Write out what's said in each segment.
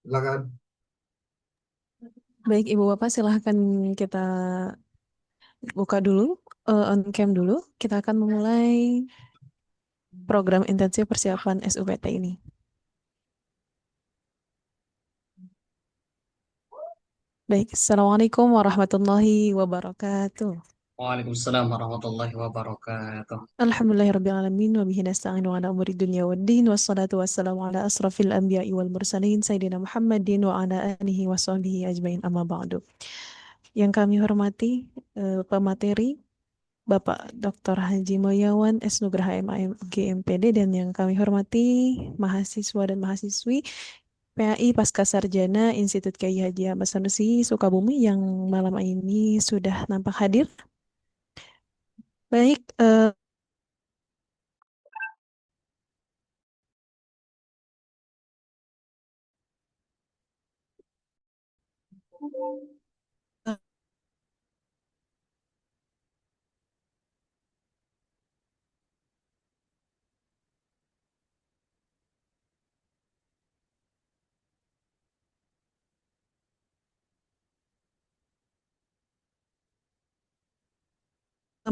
Silakan. Baik, Ibu Bapak, silahkan kita buka dulu, on cam dulu. Kita akan memulai program intensif persiapan SUBT ini. Baik, Assalamualaikum warahmatullahi wabarakatuh. Waalaikumsalam warahmatullahi wabarakatuh. Alhamdulillahirrabbilalamin, wa bihi nasta'inu ala umuri dunya waddin, wassalatu wassalamu ala asrafil anbiya'i wal mursalin, Sayyidina Muhammadin wa ala alihi wa sahbihi ajmain amma ba'du. Yang kami hormati, pemateri, Bapak Dr. Haji Mulyawan S. Nugraha MAM GMPD, dan yang kami hormati mahasiswa dan mahasiswi PAI Pasca Sarjana Institut Kyai Haji Ahmad Sanusi Sukabumi yang malam ini sudah nampak hadir. Baik,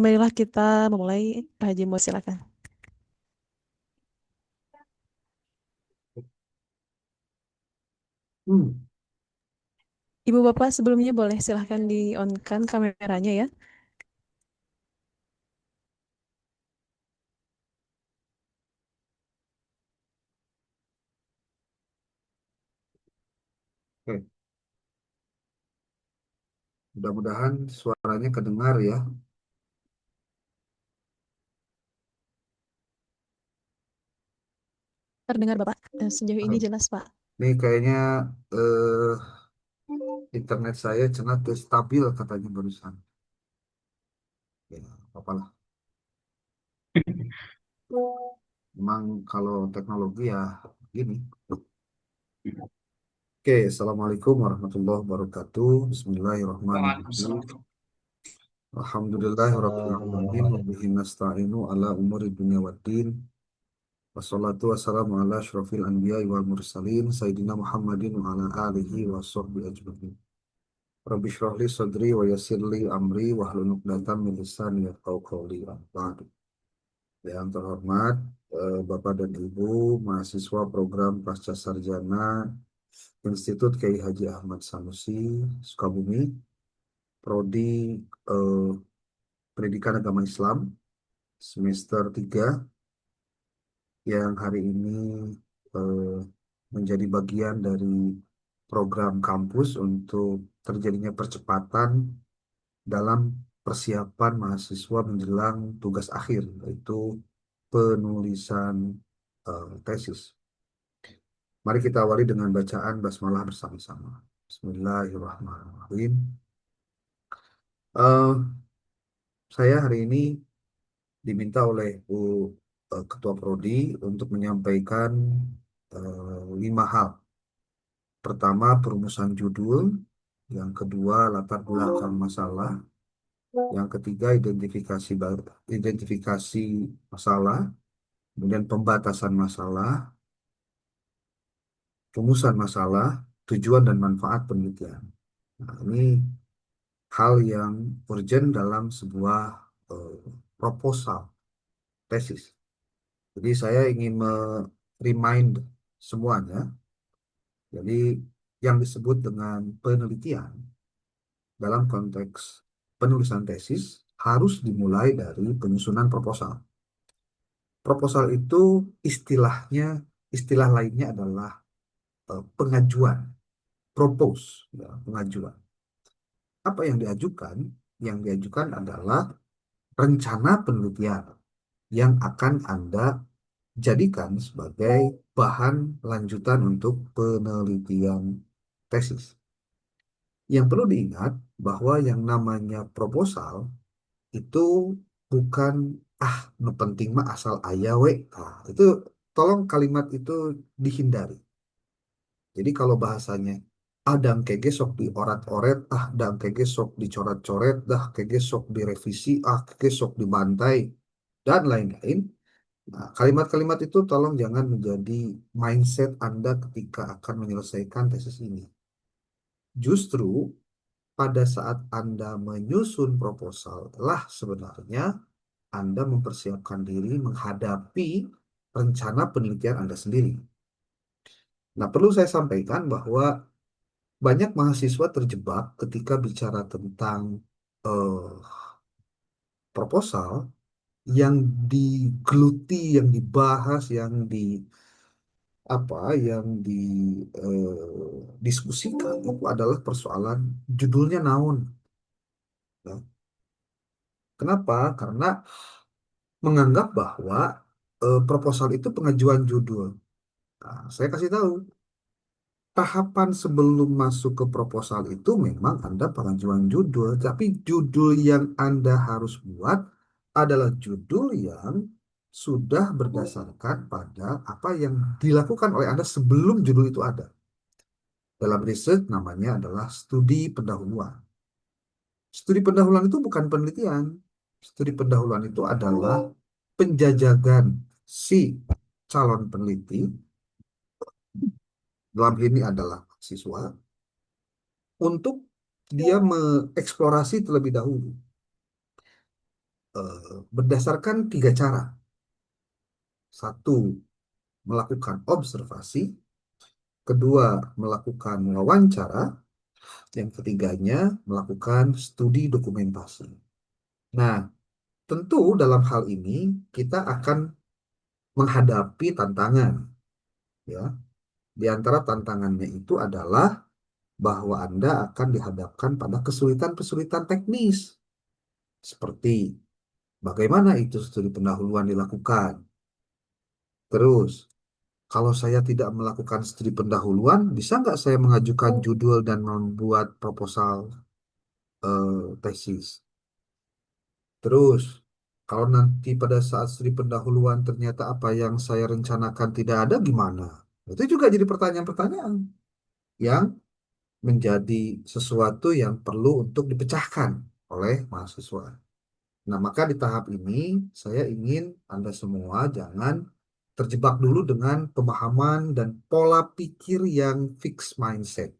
marilah kita memulai. Pak Haji, mau silakan. Hmm. Ibu Bapak sebelumnya boleh silahkan di-on-kan kameranya ya. Oke. Mudah-mudahan suaranya kedengar ya. Terdengar Bapak. Sejauh ini Oh, jelas Pak. ini kayaknya eh, internet saya cenah teu stabil katanya barusan. Ya, apalah. Memang kalau teknologi ya gini. Oke, Assalamualaikum warahmatullahi wabarakatuh. Bismillahirrahmanirrahim. Waalaikumsalam. Alhamdulillahirrahmanirrahim. Wa bihi nasta'inu ala umuri dunya waddin. Wassalatu wassalamu ala asyrafil anbiya wal mursalin Sayyidina Muhammadin wa ala alihi wa sahbihi ajma'in. Rabbi shrah li sadri wa yassir li amri wa hlul 'uqdatam min lisani yafqahu qawli. Ba'du. Yang terhormat Bapak dan Ibu mahasiswa program Pasca Sarjana Institut Kyai Haji Ahmad Sanusi Sukabumi, prodi eh, Pendidikan Agama Islam semester 3 yang hari ini eh, menjadi bagian dari program kampus untuk terjadinya percepatan dalam persiapan mahasiswa menjelang tugas akhir, yaitu penulisan tesis. Mari kita awali dengan bacaan basmalah bersama-sama. Bismillahirrahmanirrahim. Eh, saya hari ini diminta oleh Bu Ketua Prodi untuk menyampaikan 5 hal. Pertama, perumusan judul. Yang kedua, latar belakang masalah. Yang ketiga, identifikasi masalah. Kemudian pembatasan masalah, rumusan masalah, tujuan dan manfaat penelitian. Nah, ini hal yang urgent dalam sebuah eh, proposal tesis. Jadi saya ingin remind semuanya. Jadi yang disebut dengan penelitian dalam konteks penulisan tesis harus dimulai dari penyusunan proposal. Proposal itu istilahnya, istilah lainnya adalah pengajuan, propose, ya, pengajuan. Apa yang diajukan? Yang diajukan adalah rencana penelitian yang akan Anda jadikan sebagai bahan lanjutan untuk penelitian tesis. Yang perlu diingat bahwa yang namanya proposal itu bukan nu penting mah asal aya we. Itu tolong kalimat itu dihindari. Jadi kalau bahasanya dang kege sok diorat-oret, dang kege sok dicoret-coret, kege sok direvisi, kege sok dibantai, dan lain-lain, Nah, kalimat-kalimat itu tolong jangan menjadi mindset Anda ketika akan menyelesaikan tesis ini. Justru pada saat Anda menyusun proposal lah sebenarnya Anda mempersiapkan diri menghadapi rencana penelitian Anda sendiri. Nah, perlu saya sampaikan bahwa banyak mahasiswa terjebak ketika bicara tentang eh, proposal yang digeluti, yang dibahas, yang didiskusikan itu adalah persoalan judulnya naon. Ya. Kenapa? Karena menganggap bahwa proposal itu pengajuan judul. Nah, saya kasih tahu, tahapan sebelum masuk ke proposal itu memang Anda pengajuan judul, tapi judul yang Anda harus buat adalah judul yang sudah berdasarkan pada apa yang dilakukan oleh Anda sebelum judul itu ada. Dalam riset namanya adalah studi pendahuluan. Studi pendahuluan itu bukan penelitian. Studi pendahuluan itu adalah penjajagan si calon peneliti, dalam ini adalah siswa, untuk dia mengeksplorasi terlebih dahulu berdasarkan tiga cara. Satu, melakukan observasi. Kedua, melakukan wawancara. Yang ketiganya, melakukan studi dokumentasi. Nah, tentu dalam hal ini kita akan menghadapi tantangan. Ya, di antara tantangannya itu adalah bahwa Anda akan dihadapkan pada kesulitan-kesulitan teknis. Seperti bagaimana itu studi pendahuluan dilakukan. Terus, kalau saya tidak melakukan studi pendahuluan, bisa nggak saya mengajukan judul dan membuat proposal tesis? Terus, kalau nanti pada saat studi pendahuluan ternyata apa yang saya rencanakan tidak ada, gimana? Itu juga jadi pertanyaan-pertanyaan yang menjadi sesuatu yang perlu untuk dipecahkan oleh mahasiswa. Nah, maka di tahap ini saya ingin Anda semua jangan terjebak dulu dengan pemahaman dan pola pikir yang fixed mindset.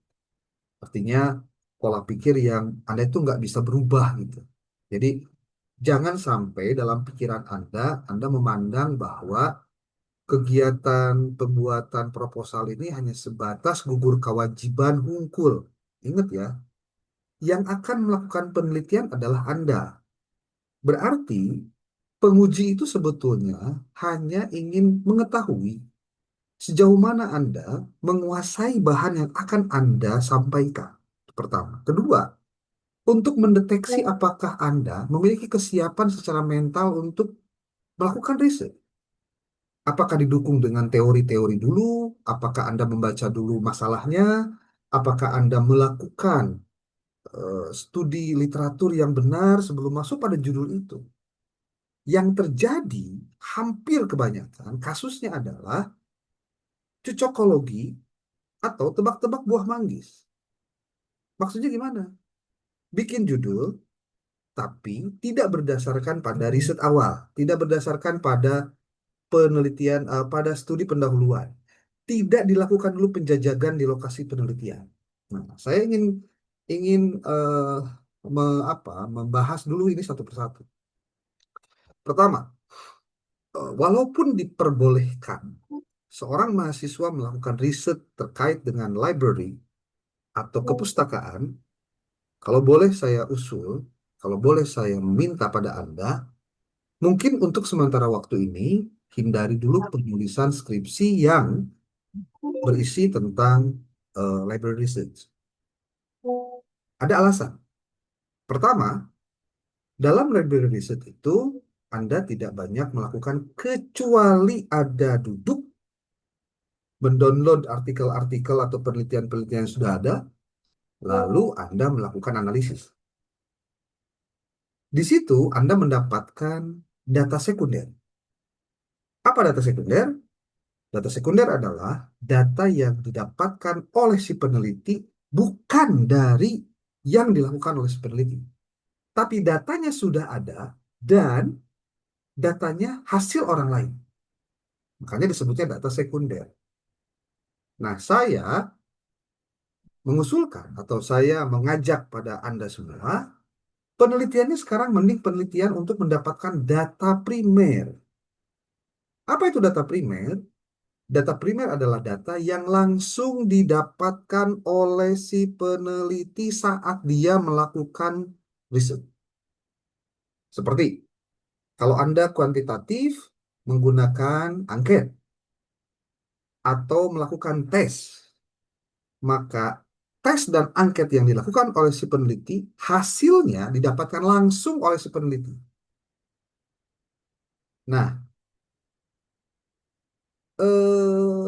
Artinya pola pikir yang Anda itu nggak bisa berubah gitu. Jadi jangan sampai dalam pikiran Anda memandang bahwa kegiatan pembuatan proposal ini hanya sebatas gugur kewajiban hungkul. Ingat ya, yang akan melakukan penelitian adalah Anda. Berarti penguji itu sebetulnya hanya ingin mengetahui sejauh mana Anda menguasai bahan yang akan Anda sampaikan. Pertama. Kedua, untuk mendeteksi apakah Anda memiliki kesiapan secara mental untuk melakukan riset. Apakah didukung dengan teori-teori dulu? Apakah Anda membaca dulu masalahnya? Apakah Anda melakukan studi literatur yang benar sebelum masuk pada judul itu? Yang terjadi hampir kebanyakan kasusnya adalah cocokologi atau tebak-tebak buah manggis. Maksudnya gimana? Bikin judul, tapi tidak berdasarkan pada riset awal, tidak berdasarkan pada penelitian, pada studi pendahuluan. Tidak dilakukan dulu penjajagan di lokasi penelitian. Nah, saya ingin membahas dulu ini satu persatu. Pertama, walaupun diperbolehkan seorang mahasiswa melakukan riset terkait dengan library atau kepustakaan, kalau boleh saya usul, kalau boleh saya minta pada Anda, mungkin untuk sementara waktu ini, hindari dulu penulisan skripsi yang berisi tentang library research. Ada alasan. Pertama, dalam library research itu, Anda tidak banyak melakukan kecuali ada duduk, mendownload artikel-artikel atau penelitian-penelitian yang sudah ada, lalu Anda melakukan analisis. Di situ Anda mendapatkan data sekunder. Apa data sekunder? Data sekunder adalah data yang didapatkan oleh si peneliti bukan dari yang dilakukan oleh si peneliti. Tapi datanya sudah ada dan datanya hasil orang lain. Makanya disebutnya data sekunder. Nah, saya mengusulkan atau saya mengajak pada Anda semua, penelitiannya sekarang mending penelitian untuk mendapatkan data primer. Apa itu data primer? Data primer adalah data yang langsung didapatkan oleh si peneliti saat dia melakukan riset. Seperti kalau Anda kuantitatif menggunakan angket atau melakukan tes, maka tes dan angket yang dilakukan oleh si peneliti, hasilnya didapatkan langsung oleh si peneliti. Nah,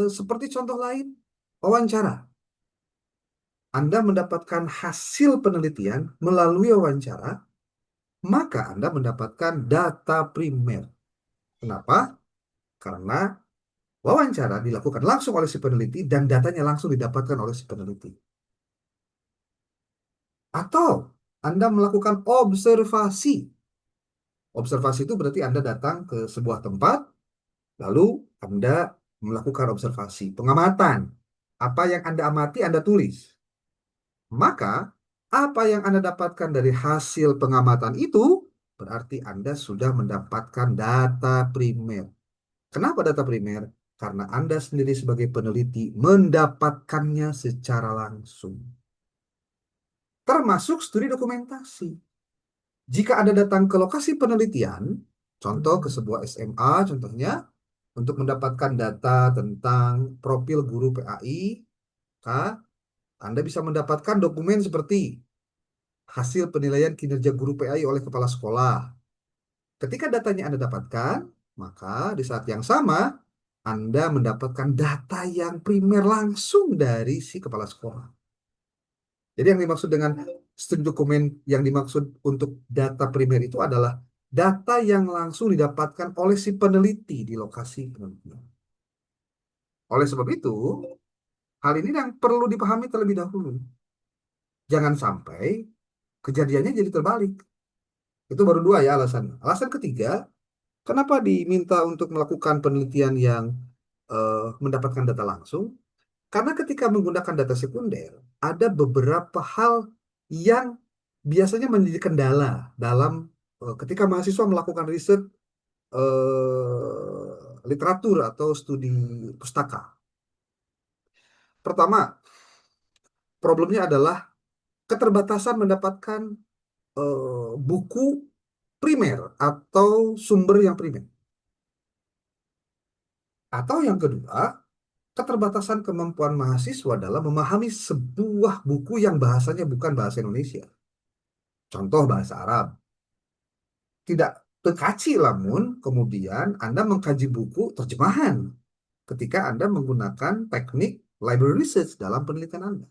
seperti contoh lain, wawancara. Anda mendapatkan hasil penelitian melalui wawancara, maka Anda mendapatkan data primer. Kenapa? Karena wawancara dilakukan langsung oleh si peneliti dan datanya langsung didapatkan oleh si peneliti. Atau Anda melakukan observasi. Observasi itu berarti Anda datang ke sebuah tempat, lalu Anda melakukan observasi, pengamatan. Apa yang Anda amati, Anda tulis. Maka, apa yang Anda dapatkan dari hasil pengamatan itu, berarti Anda sudah mendapatkan data primer. Kenapa data primer? Karena Anda sendiri sebagai peneliti mendapatkannya secara langsung. Termasuk studi dokumentasi. Jika Anda datang ke lokasi penelitian, contoh ke sebuah SMA, contohnya, untuk mendapatkan data tentang profil guru PAI, Anda bisa mendapatkan dokumen seperti hasil penilaian kinerja guru PAI oleh kepala sekolah. Ketika datanya Anda dapatkan, maka di saat yang sama, Anda mendapatkan data yang primer langsung dari si kepala sekolah. Jadi yang dimaksud dengan studi dokumen yang dimaksud untuk data primer itu adalah data yang langsung didapatkan oleh si peneliti di lokasi penelitian. Oleh sebab itu, hal ini yang perlu dipahami terlebih dahulu. Jangan sampai kejadiannya jadi terbalik. Itu baru dua ya alasannya. Alasan ketiga, kenapa diminta untuk melakukan penelitian yang mendapatkan data langsung? Karena ketika menggunakan data sekunder, ada beberapa hal yang biasanya menjadi kendala dalam ketika mahasiswa melakukan riset literatur atau studi pustaka. Pertama, problemnya adalah keterbatasan mendapatkan buku primer atau sumber yang primer. Atau yang kedua, keterbatasan kemampuan mahasiswa dalam memahami sebuah buku yang bahasanya bukan bahasa Indonesia. Contoh bahasa Arab. Tidak terkaci lamun kemudian Anda mengkaji buku terjemahan ketika Anda menggunakan teknik library research dalam penelitian Anda.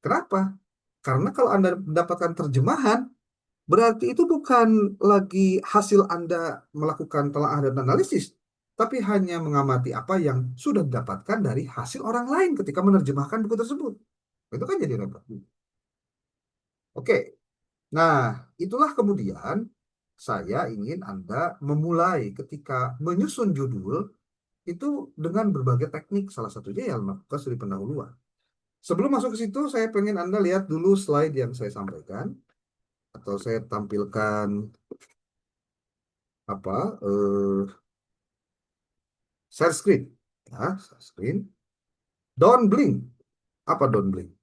Kenapa? Karena kalau Anda mendapatkan terjemahan, berarti itu bukan lagi hasil Anda melakukan telaah dan analisis, tapi hanya mengamati apa yang sudah didapatkan dari hasil orang lain ketika menerjemahkan buku tersebut. Itu kan jadi repot. Oke, nah itulah kemudian saya ingin Anda memulai ketika menyusun judul itu dengan berbagai teknik, salah satunya yang melakukan studi pendahuluan. Sebelum masuk ke situ, saya pengen Anda lihat dulu slide yang saya sampaikan, atau saya tampilkan apa share screen, ya, share screen. Don't blink. Apa don't blink?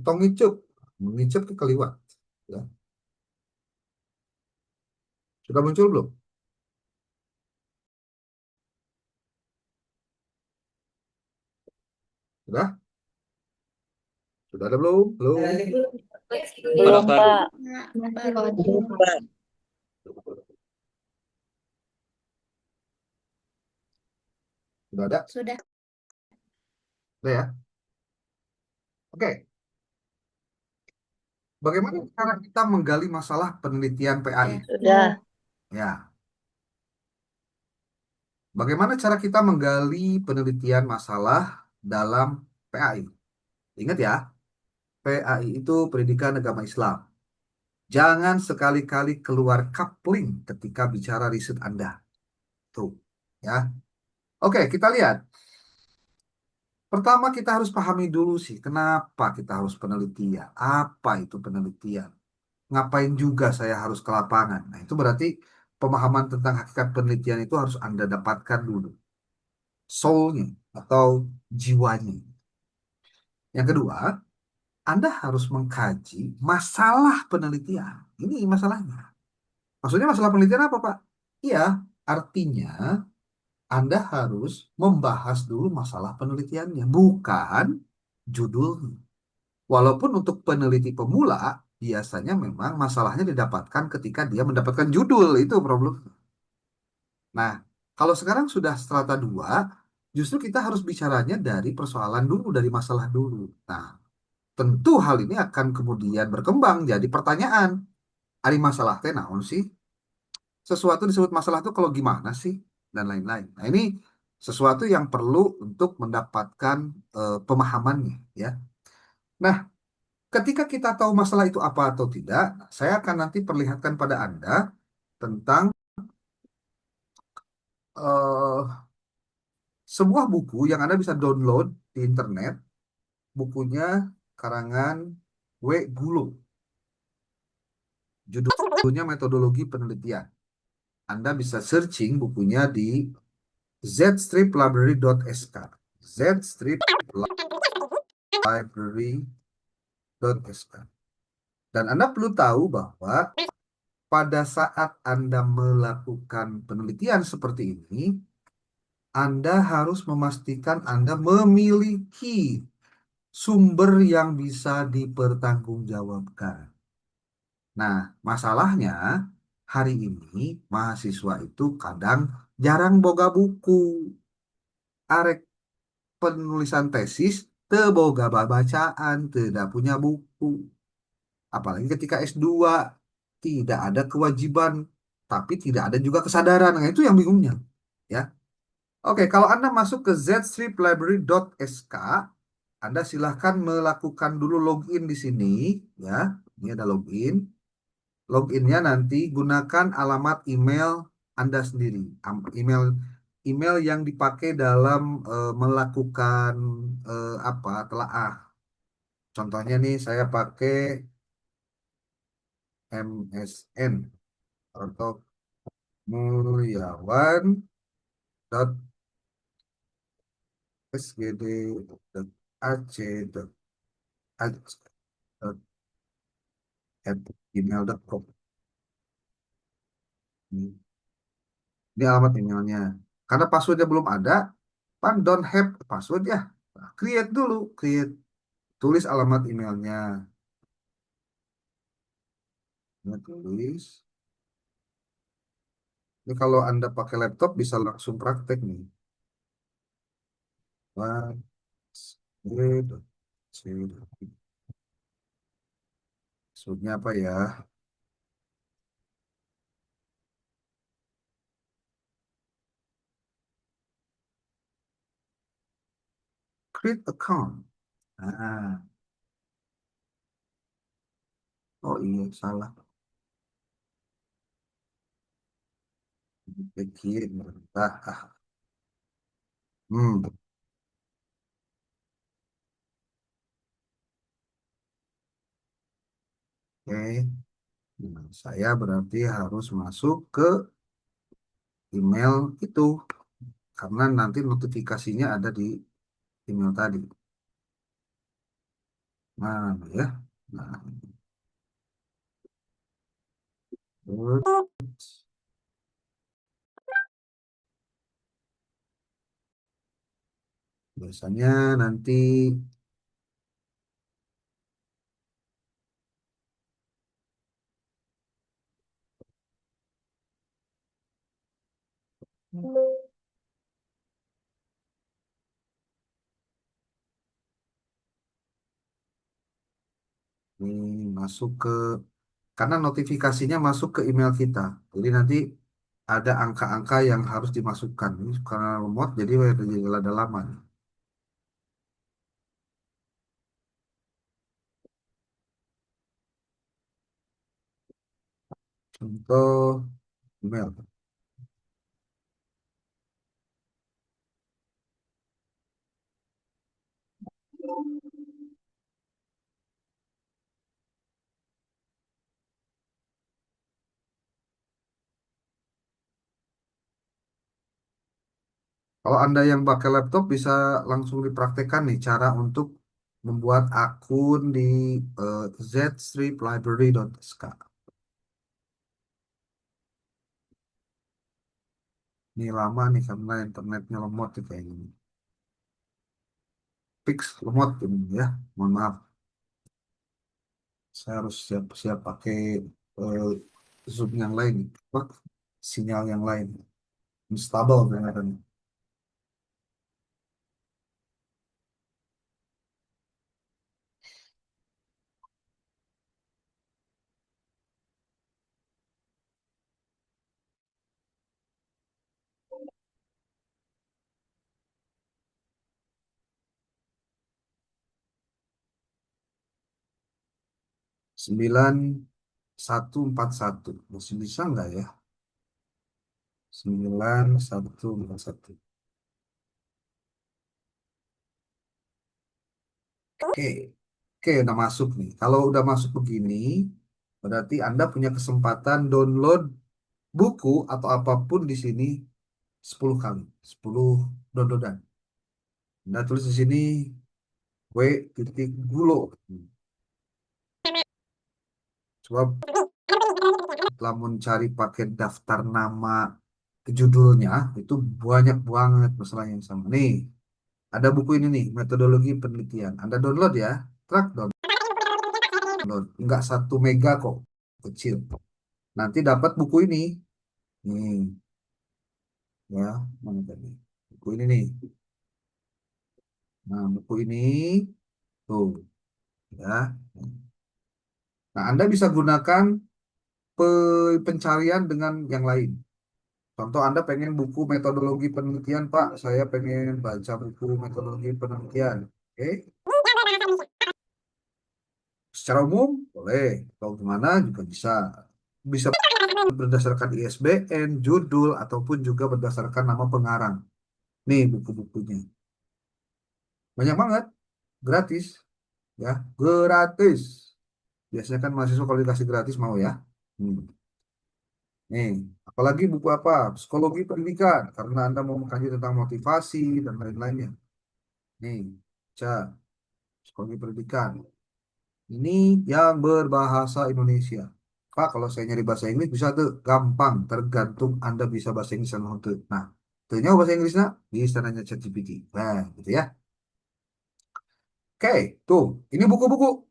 Tong ngicup, mengicup ke keliwat. Ya. Sudah muncul belum? Sudah? Sudah ada belum? Belum. Belum, Pak. Sudah ada? Sudah. Sudah ya? Oke. Bagaimana cara kita menggali masalah penelitian PAI? Sudah. Ya. Bagaimana cara kita menggali penelitian masalah dalam PAI? Ingat ya, PAI itu pendidikan agama Islam. Jangan sekali-kali keluar coupling ketika bicara riset Anda. Tuh, ya. Oke, kita lihat. Pertama kita harus pahami dulu sih, kenapa kita harus penelitian? Apa itu penelitian? Ngapain juga saya harus ke lapangan? Nah, itu berarti pemahaman tentang hakikat penelitian itu harus Anda dapatkan dulu. Soul-nya atau jiwanya. Yang kedua, Anda harus mengkaji masalah penelitian. Ini masalahnya. Maksudnya masalah penelitian apa, Pak? Iya, artinya Anda harus membahas dulu masalah penelitiannya, bukan judulnya. Walaupun untuk peneliti pemula, biasanya memang masalahnya didapatkan ketika dia mendapatkan judul, itu problem. Nah, kalau sekarang sudah strata 2, justru kita harus bicaranya dari persoalan dulu, dari masalah dulu. Nah, tentu hal ini akan kemudian berkembang jadi pertanyaan. Ari masalah teh naon sih? Sesuatu disebut masalah itu kalau gimana sih? Dan lain-lain. Nah, ini sesuatu yang perlu untuk mendapatkan pemahamannya, ya. Nah, ketika kita tahu masalah itu apa atau tidak, saya akan nanti perlihatkan pada Anda tentang eh, sebuah buku yang Anda bisa download di internet. Bukunya karangan W. Gulung. Judulnya Metodologi Penelitian. Anda bisa searching bukunya di zstriplibrary.sk. zstriplibrary.sk. Dan Anda perlu tahu bahwa pada saat Anda melakukan penelitian seperti ini, Anda harus memastikan Anda memiliki sumber yang bisa dipertanggungjawabkan. Nah, masalahnya hari ini mahasiswa itu kadang jarang boga buku. Arek penulisan tesis teu boga bacaan, tidak punya buku. Apalagi ketika S2 tidak ada kewajiban, tapi tidak ada juga kesadaran. Nah, itu yang bingungnya. Ya. Oke, kalau Anda masuk ke zstriplibrary.sk, Anda silahkan melakukan dulu login di sini. Ya, ini ada login. Loginnya nanti gunakan alamat email Anda sendiri. Email email yang dipakai dalam melakukan apa telaah. Contohnya nih saya pakai MSN atau mulyawan.sgd.ac.gmail.com. Ini alamat emailnya. Karena passwordnya belum ada, pan don't have password ya. Nah, create dulu, create. Tulis alamat emailnya. Nah, tulis. Ini kalau Anda pakai laptop bisa langsung praktek nih. Maksudnya apa ya? Create account. Ah, oh iya, salah. Pikir, Hmm, oke. Nah, saya berarti harus masuk ke email itu karena nanti notifikasinya ada di email tadi. Nah, ya. Nah, terus biasanya nanti ini masuk ke karena notifikasinya masuk ke email kita. Jadi nanti ada angka-angka yang harus dimasukkan. Ini karena remote jadi ada lama. Contoh email. Kalau Anda yang pakai laptop bisa langsung dipraktekkan nih cara untuk membuat akun di zstriplibrary.sk. Ini lama nih karena internetnya lemot nih kayak gini. Fix lemot ini ya. Mohon maaf. Saya harus siap-siap pakai eh, Zoom yang lain, apa? Sinyal yang lain. Instabil ternyata. 9141 masih bisa nggak ya? 9141. Oke, oke udah masuk nih. Kalau udah masuk begini, berarti Anda punya kesempatan download buku atau apapun di sini 10 kali, 10 downloadan. Anda tulis di sini W titik Gulo. Coba setelah mencari pakai daftar nama judulnya, itu banyak banget masalah yang sama. Nih, ada buku ini nih, metodologi penelitian. Anda download ya, trak download. Enggak 1 mega kok, kecil. Nanti dapat buku ini. Nih, ya, mana tadi? Buku ini nih. Nah, buku ini, tuh, ya. Nah, Anda bisa gunakan pencarian dengan yang lain. Contoh Anda pengen buku metodologi penelitian, Pak. Saya pengen baca buku metodologi penelitian. Oke, secara umum boleh. Kalau gimana juga bisa. Bisa berdasarkan ISBN, judul, ataupun juga berdasarkan nama pengarang. Nih buku-bukunya. Banyak banget. Gratis. Ya, gratis. Biasanya kan mahasiswa kalau dikasih gratis mau ya. Hmm. Nih, apalagi buku apa? Psikologi pendidikan. Karena Anda mau mengkaji tentang motivasi dan lain-lainnya. Nih, cak. Psikologi pendidikan. Ini yang berbahasa Indonesia. Pak, kalau saya nyari bahasa Inggris bisa tuh gampang, tergantung Anda bisa bahasa Inggris atau tuh. Nah, tuhnya bahasa Inggrisnya bisa nanya ChatGPT. Nah, gitu ya. Oke, tuh, ini buku-buku.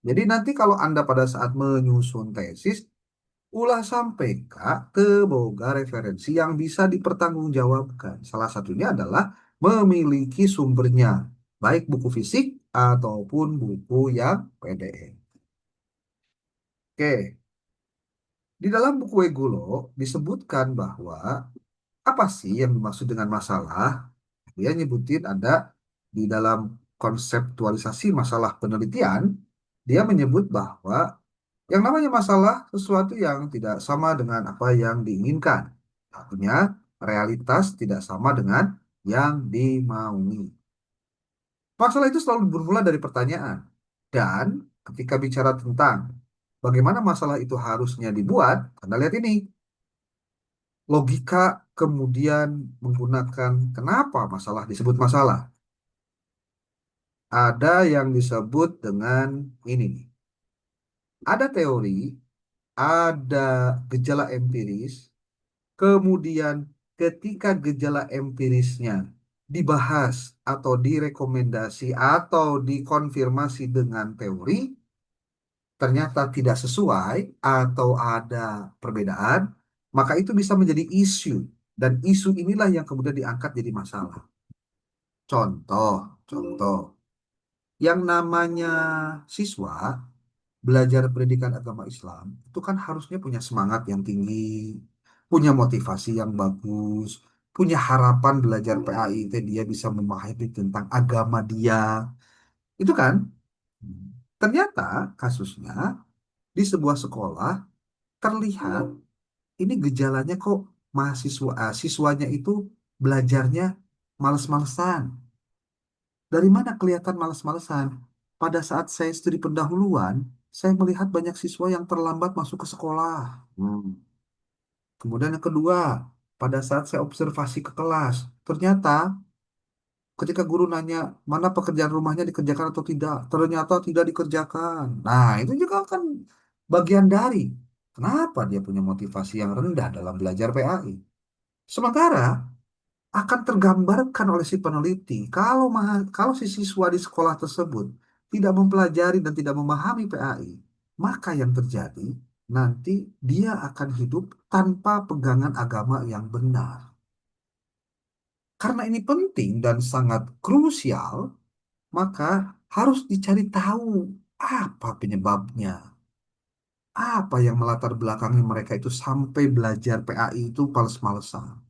Jadi nanti kalau Anda pada saat menyusun tesis, ulah sampai Kak ke boga referensi yang bisa dipertanggungjawabkan. Salah satunya adalah memiliki sumbernya, baik buku fisik ataupun buku yang PDF. Oke, di dalam buku Wegulo disebutkan bahwa apa sih yang dimaksud dengan masalah? Dia nyebutin ada di dalam konseptualisasi masalah penelitian, dia menyebut bahwa yang namanya masalah sesuatu yang tidak sama dengan apa yang diinginkan. Artinya, realitas tidak sama dengan yang dimaui. Masalah itu selalu bermula dari pertanyaan. Dan ketika bicara tentang bagaimana masalah itu harusnya dibuat, Anda lihat ini. Logika kemudian menggunakan kenapa masalah disebut masalah. Ada yang disebut dengan ini nih. Ada teori, ada gejala empiris, kemudian ketika gejala empirisnya dibahas atau direkomendasi atau dikonfirmasi dengan teori, ternyata tidak sesuai atau ada perbedaan, maka itu bisa menjadi isu. Dan isu inilah yang kemudian diangkat jadi masalah. Contoh, contoh, yang namanya siswa belajar pendidikan agama Islam itu kan harusnya punya semangat yang tinggi, punya motivasi yang bagus, punya harapan belajar PAI itu dia bisa memahami tentang agama dia. Itu kan? Ternyata kasusnya di sebuah sekolah terlihat ini gejalanya kok siswanya itu belajarnya males-malesan. Dari mana kelihatan malas-malesan? Pada saat saya studi pendahuluan, saya melihat banyak siswa yang terlambat masuk ke sekolah. Kemudian yang kedua, pada saat saya observasi ke kelas, ternyata ketika guru nanya mana pekerjaan rumahnya dikerjakan atau tidak, ternyata tidak dikerjakan. Nah, itu juga kan bagian dari kenapa dia punya motivasi yang rendah dalam belajar PAI. Sementara akan tergambarkan oleh si peneliti kalau si siswa di sekolah tersebut tidak mempelajari dan tidak memahami PAI, maka yang terjadi nanti dia akan hidup tanpa pegangan agama yang benar. Karena ini penting dan sangat krusial, maka harus dicari tahu apa penyebabnya. Apa yang melatar belakangi mereka itu sampai belajar PAI itu males-malesan.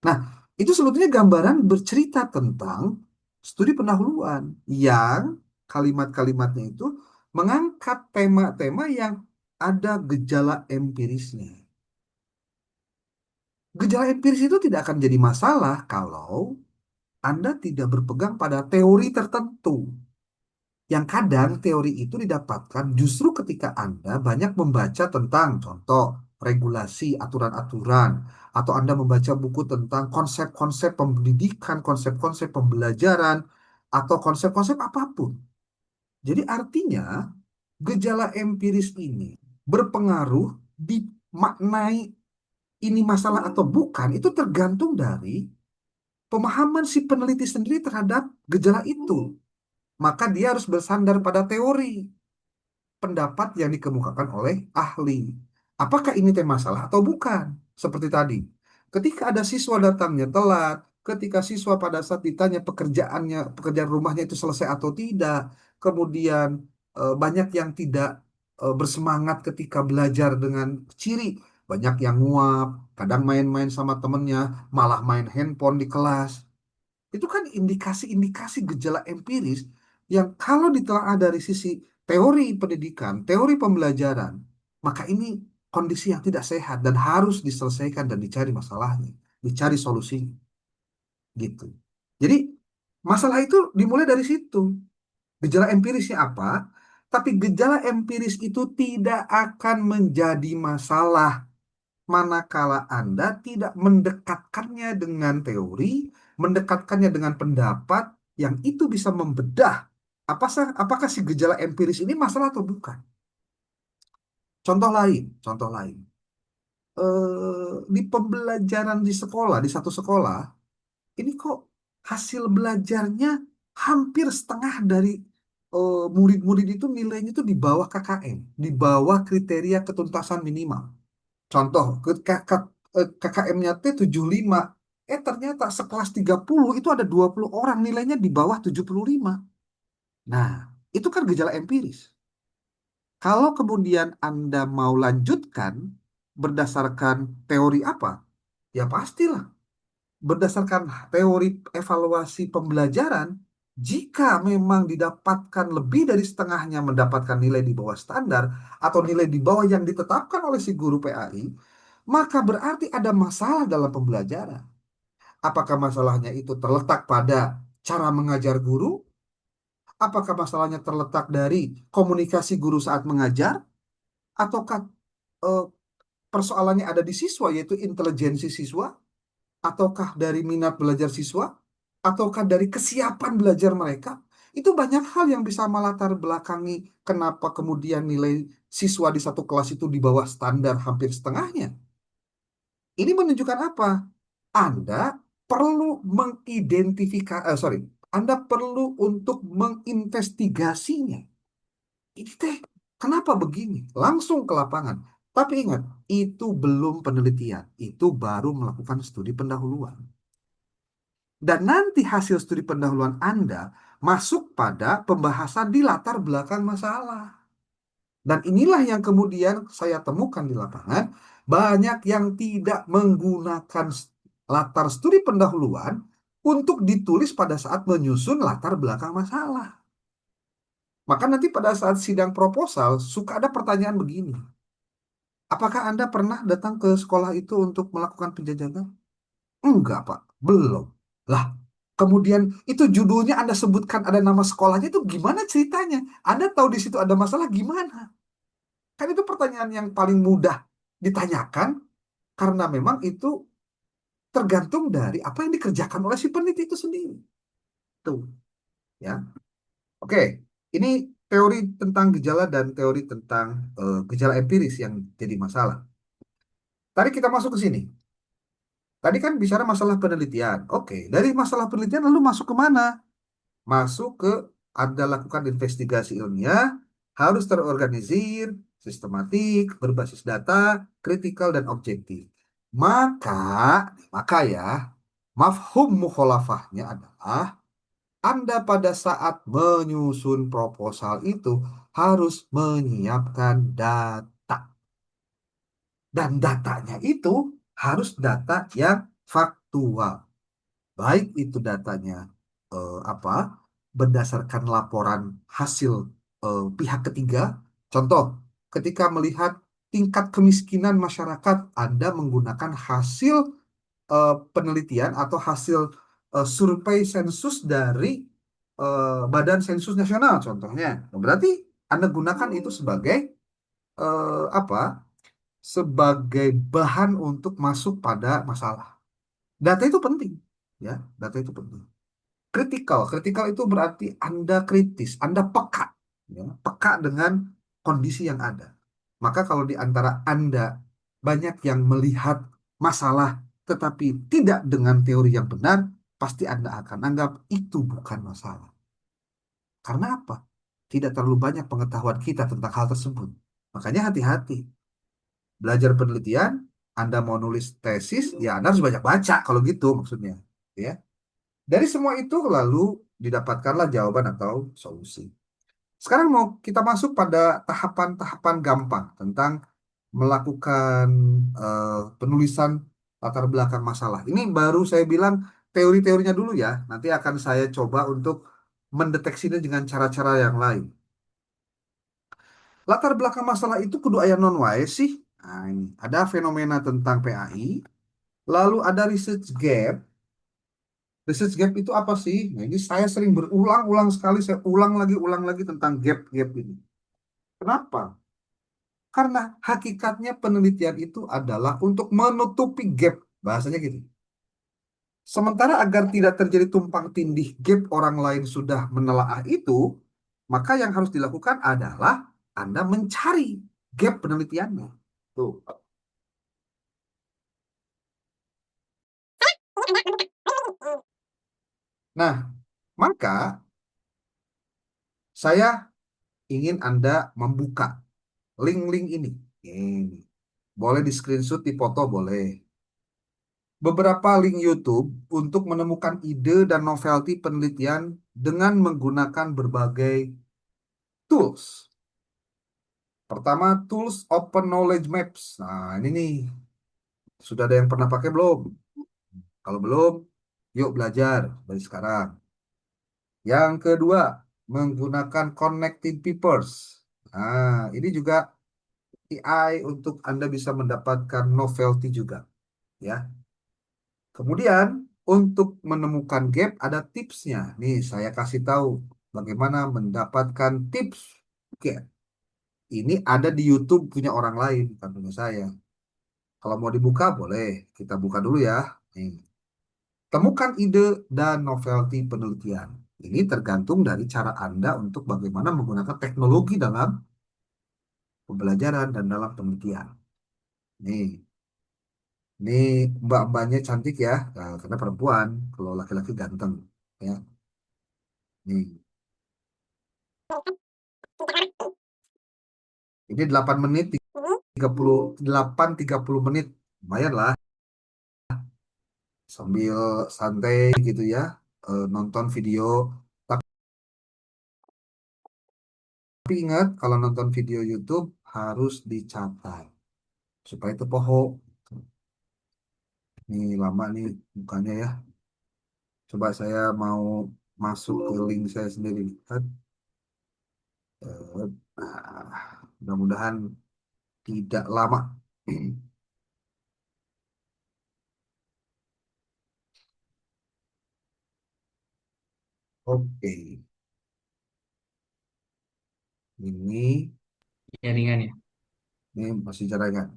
Nah, itu sebetulnya gambaran bercerita tentang studi pendahuluan yang kalimat-kalimatnya itu mengangkat tema-tema yang ada gejala empirisnya. Gejala empiris itu tidak akan jadi masalah kalau Anda tidak berpegang pada teori tertentu. Yang kadang teori itu didapatkan justru ketika Anda banyak membaca tentang contoh regulasi, aturan-aturan, atau Anda membaca buku tentang konsep-konsep pendidikan, konsep-konsep pembelajaran, atau konsep-konsep apapun. Jadi artinya gejala empiris ini berpengaruh dimaknai ini masalah atau bukan, itu tergantung dari pemahaman si peneliti sendiri terhadap gejala itu. Maka dia harus bersandar pada teori pendapat yang dikemukakan oleh ahli. Apakah ini tema masalah atau bukan? Seperti tadi, ketika ada siswa datangnya telat, ketika siswa pada saat ditanya pekerjaan rumahnya itu selesai atau tidak, kemudian banyak yang tidak bersemangat ketika belajar dengan ciri, banyak yang nguap, kadang main-main sama temennya, malah main handphone di kelas. Itu kan indikasi-indikasi gejala empiris yang kalau ditelaah dari sisi teori pendidikan, teori pembelajaran, maka ini kondisi yang tidak sehat dan harus diselesaikan dan dicari masalahnya, dicari solusinya, gitu. Jadi masalah itu dimulai dari situ. Gejala empirisnya apa? Tapi gejala empiris itu tidak akan menjadi masalah manakala Anda tidak mendekatkannya dengan teori, mendekatkannya dengan pendapat yang itu bisa membedah apakah si gejala empiris ini masalah atau bukan. Contoh lain. Di pembelajaran di sekolah, di satu sekolah, ini kok hasil belajarnya hampir setengah dari murid-murid itu nilainya itu di bawah KKM, di bawah kriteria ketuntasan minimal. Contoh, KKM-nya T75. Ternyata sekelas 30 itu ada 20 orang nilainya di bawah 75. Nah, itu kan gejala empiris. Kalau kemudian Anda mau lanjutkan berdasarkan teori apa? Ya pastilah. Berdasarkan teori evaluasi pembelajaran, jika memang didapatkan lebih dari setengahnya mendapatkan nilai di bawah standar atau nilai di bawah yang ditetapkan oleh si guru PAI, maka berarti ada masalah dalam pembelajaran. Apakah masalahnya itu terletak pada cara mengajar guru? Apakah masalahnya terletak dari komunikasi guru saat mengajar? Ataukah eh, persoalannya ada di siswa, yaitu intelijensi siswa? Ataukah dari minat belajar siswa? Ataukah dari kesiapan belajar mereka? Itu banyak hal yang bisa melatar belakangi kenapa kemudian nilai siswa di satu kelas itu di bawah standar hampir setengahnya. Ini menunjukkan apa? Anda perlu Anda perlu untuk menginvestigasinya. Ini teh, kenapa begini? Langsung ke lapangan. Tapi ingat, itu belum penelitian. Itu baru melakukan studi pendahuluan. Dan nanti hasil studi pendahuluan Anda masuk pada pembahasan di latar belakang masalah. Dan inilah yang kemudian saya temukan di lapangan, banyak yang tidak menggunakan latar studi pendahuluan untuk ditulis pada saat menyusun latar belakang masalah. Maka nanti pada saat sidang proposal, suka ada pertanyaan begini. Apakah Anda pernah datang ke sekolah itu untuk melakukan penjajakan? Enggak, Pak. Belum. Lah, Kemudian itu judulnya Anda sebutkan ada nama sekolahnya, itu gimana ceritanya? Anda tahu di situ ada masalah gimana? Kan itu pertanyaan yang paling mudah ditanyakan karena memang itu tergantung dari apa yang dikerjakan oleh si peneliti itu sendiri. Tuh, ya. Oke, ini teori tentang gejala dan teori tentang gejala empiris yang jadi masalah. Tadi kita masuk ke sini. Tadi kan bicara masalah penelitian. Oke, dari masalah penelitian lalu masuk ke mana? Masuk ke Anda lakukan investigasi ilmiah, harus terorganisir, sistematik, berbasis data, kritikal, dan objektif. Maka, maka ya, mafhum mukhalafahnya adalah Anda pada saat menyusun proposal itu harus menyiapkan data. Dan datanya itu harus data yang faktual. Baik itu datanya apa berdasarkan laporan hasil pihak ketiga. Contoh, ketika melihat tingkat kemiskinan masyarakat, Anda menggunakan hasil penelitian atau hasil survei sensus dari Badan Sensus Nasional contohnya. Nah, berarti Anda gunakan itu sebagai apa? Sebagai bahan untuk masuk pada masalah. Data itu penting, ya. Data itu penting. Kritikal, kritikal itu berarti Anda kritis, Anda peka, ya, peka dengan kondisi yang ada. Maka kalau di antara Anda banyak yang melihat masalah tetapi tidak dengan teori yang benar, pasti Anda akan anggap itu bukan masalah. Karena apa? Tidak terlalu banyak pengetahuan kita tentang hal tersebut. Makanya hati-hati. Belajar penelitian, Anda mau nulis tesis, ya Anda harus banyak baca kalau gitu maksudnya. Ya. Dari semua itu lalu didapatkanlah jawaban atau solusi. Sekarang mau kita masuk pada tahapan-tahapan gampang tentang melakukan penulisan latar belakang masalah. Ini baru saya bilang teori-teorinya dulu ya. Nanti akan saya coba untuk mendeteksinya dengan cara-cara yang lain. Latar belakang masalah itu kudu aya non wae sih. Nah, ini ada fenomena tentang PAI, lalu ada research gap. Research gap itu apa sih? Nah, ini saya sering berulang-ulang sekali, saya ulang lagi tentang gap-gap ini. Kenapa? Karena hakikatnya penelitian itu adalah untuk menutupi gap. Bahasanya gitu. Sementara agar tidak terjadi tumpang tindih gap orang lain sudah menelaah itu, maka yang harus dilakukan adalah Anda mencari gap penelitiannya. Tuh. Nah, maka saya ingin Anda membuka link-link ini. Ini. Boleh di screenshot, di foto boleh. Beberapa link YouTube untuk menemukan ide dan novelty penelitian dengan menggunakan berbagai tools. Pertama, tools Open Knowledge Maps. Nah, ini nih. Sudah ada yang pernah pakai belum? Kalau belum, yuk belajar dari sekarang. Yang kedua, menggunakan Connecting Papers. Nah, ini juga AI untuk Anda bisa mendapatkan novelty juga. Ya. Kemudian untuk menemukan gap ada tipsnya. Nih saya kasih tahu bagaimana mendapatkan tips gap. Ini ada di YouTube punya orang lain, bukan punya saya. Kalau mau dibuka boleh, kita buka dulu ya. Nih. Temukan ide dan novelty penelitian. Ini tergantung dari cara Anda untuk bagaimana menggunakan teknologi dalam pembelajaran dan dalam penelitian. Nih, ini mbak-mbaknya cantik ya, nah, karena perempuan. Kalau laki-laki ganteng, ya. Nih. Ini 8 menit 30 menit. Lumayan lah sambil santai gitu ya, nonton video. Tapi ingat kalau nonton video YouTube harus dicatat supaya itu poho. Nih lama nih bukannya ya. Coba saya mau masuk ke link saya sendiri. Kan? Mudah-mudahan tidak lama. Oke, ini Jaringan ya. ini masih jaringan.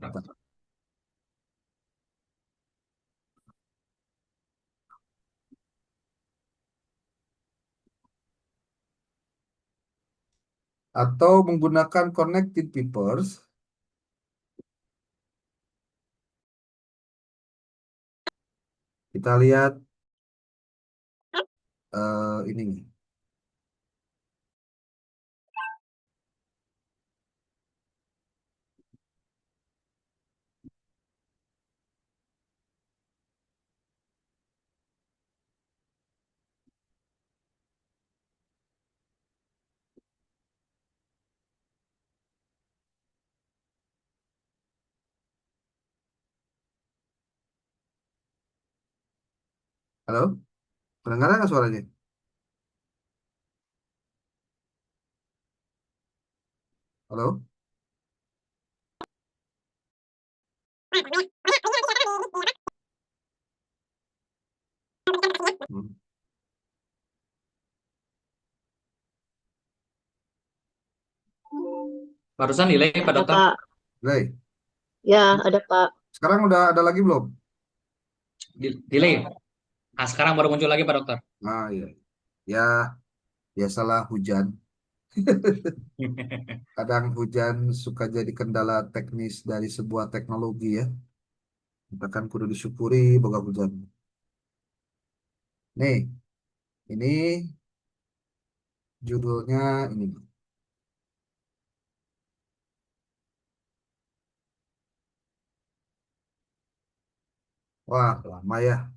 Atau menggunakan connected papers, kita lihat ini nih. Halo, kedengaran nggak suaranya? Halo? Hmm. Barusan delay Pak Ada Dokter. Pak. Play. Ya, ada Pak. Sekarang udah ada lagi belum? Delay. Nah, sekarang baru muncul lagi Pak Dokter. Nah, iya. Ya, biasalah hujan. Kadang hujan suka jadi kendala teknis dari sebuah teknologi ya. Kita kan kudu disyukuri boga hujan. Nih, ini judulnya ini. Wah, lama ya.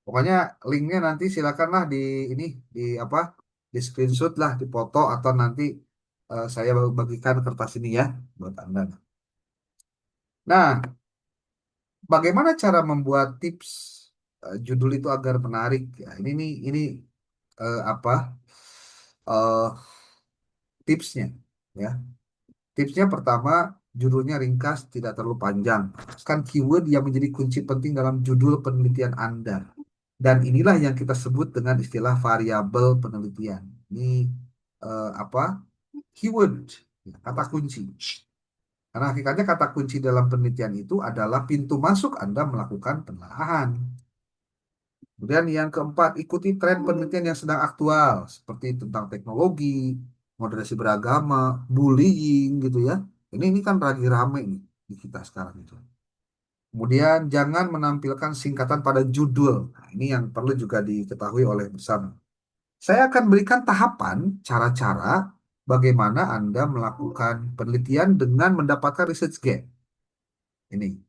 Pokoknya linknya nanti silakanlah di ini di apa? Di screenshot lah, dipoto atau nanti saya bagikan kertas ini ya buat Anda. Nah, bagaimana cara membuat tips judul itu agar menarik? Ya, ini apa eh, tipsnya? Ya, tipsnya pertama judulnya ringkas, tidak terlalu panjang. Kan keyword yang menjadi kunci penting dalam judul penelitian Anda. Dan inilah yang kita sebut dengan istilah variabel penelitian. Ini apa? Keyword, ya, kata kunci. Karena hakikatnya kata kunci dalam penelitian itu adalah pintu masuk Anda melakukan penelaahan. Kemudian yang keempat, ikuti tren penelitian yang sedang aktual, seperti tentang teknologi, moderasi beragama, bullying gitu ya. Ini kan lagi rame nih di kita sekarang itu. Kemudian jangan menampilkan singkatan pada judul. Nah, ini yang perlu juga diketahui oleh bersama. Saya akan berikan tahapan, cara-cara bagaimana Anda melakukan penelitian dengan mendapatkan research gap. Ini.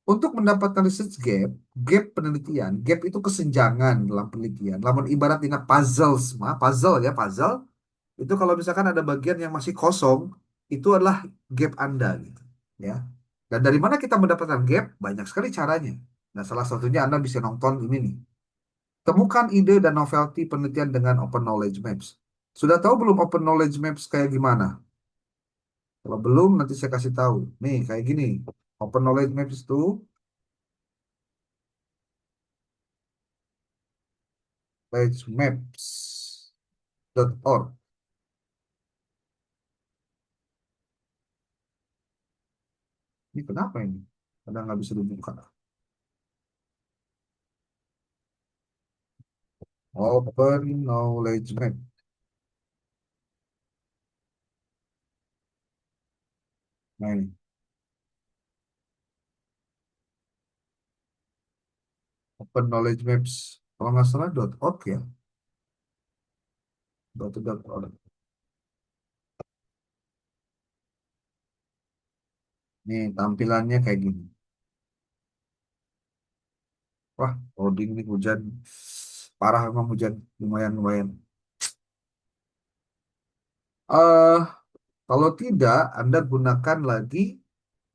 Untuk mendapatkan research gap, gap penelitian, gap itu kesenjangan dalam penelitian. Namun ibarat dengan puzzle, semua puzzle ya, puzzle itu kalau misalkan ada bagian yang masih kosong, itu adalah gap Anda gitu, ya. Dan dari mana kita mendapatkan gap? Banyak sekali caranya. Nah, salah satunya Anda bisa nonton ini nih. Temukan ide dan novelty penelitian dengan Open Knowledge Maps. Sudah tahu belum Open Knowledge Maps kayak gimana? Kalau belum, nanti saya kasih tahu. Nih, kayak gini. Open Knowledge Maps itu knowledgemaps.org. Ini kenapa ini? Kadang nggak bisa dibuka. Open Knowledge Map. Nah ini, Open Knowledge Maps. Kalau nggak salah .org ya. .org. Nih tampilannya kayak gini. Wah, loading nih hujan. Parah emang hujan. Lumayan-lumayan. eh Kalau tidak, Anda gunakan lagi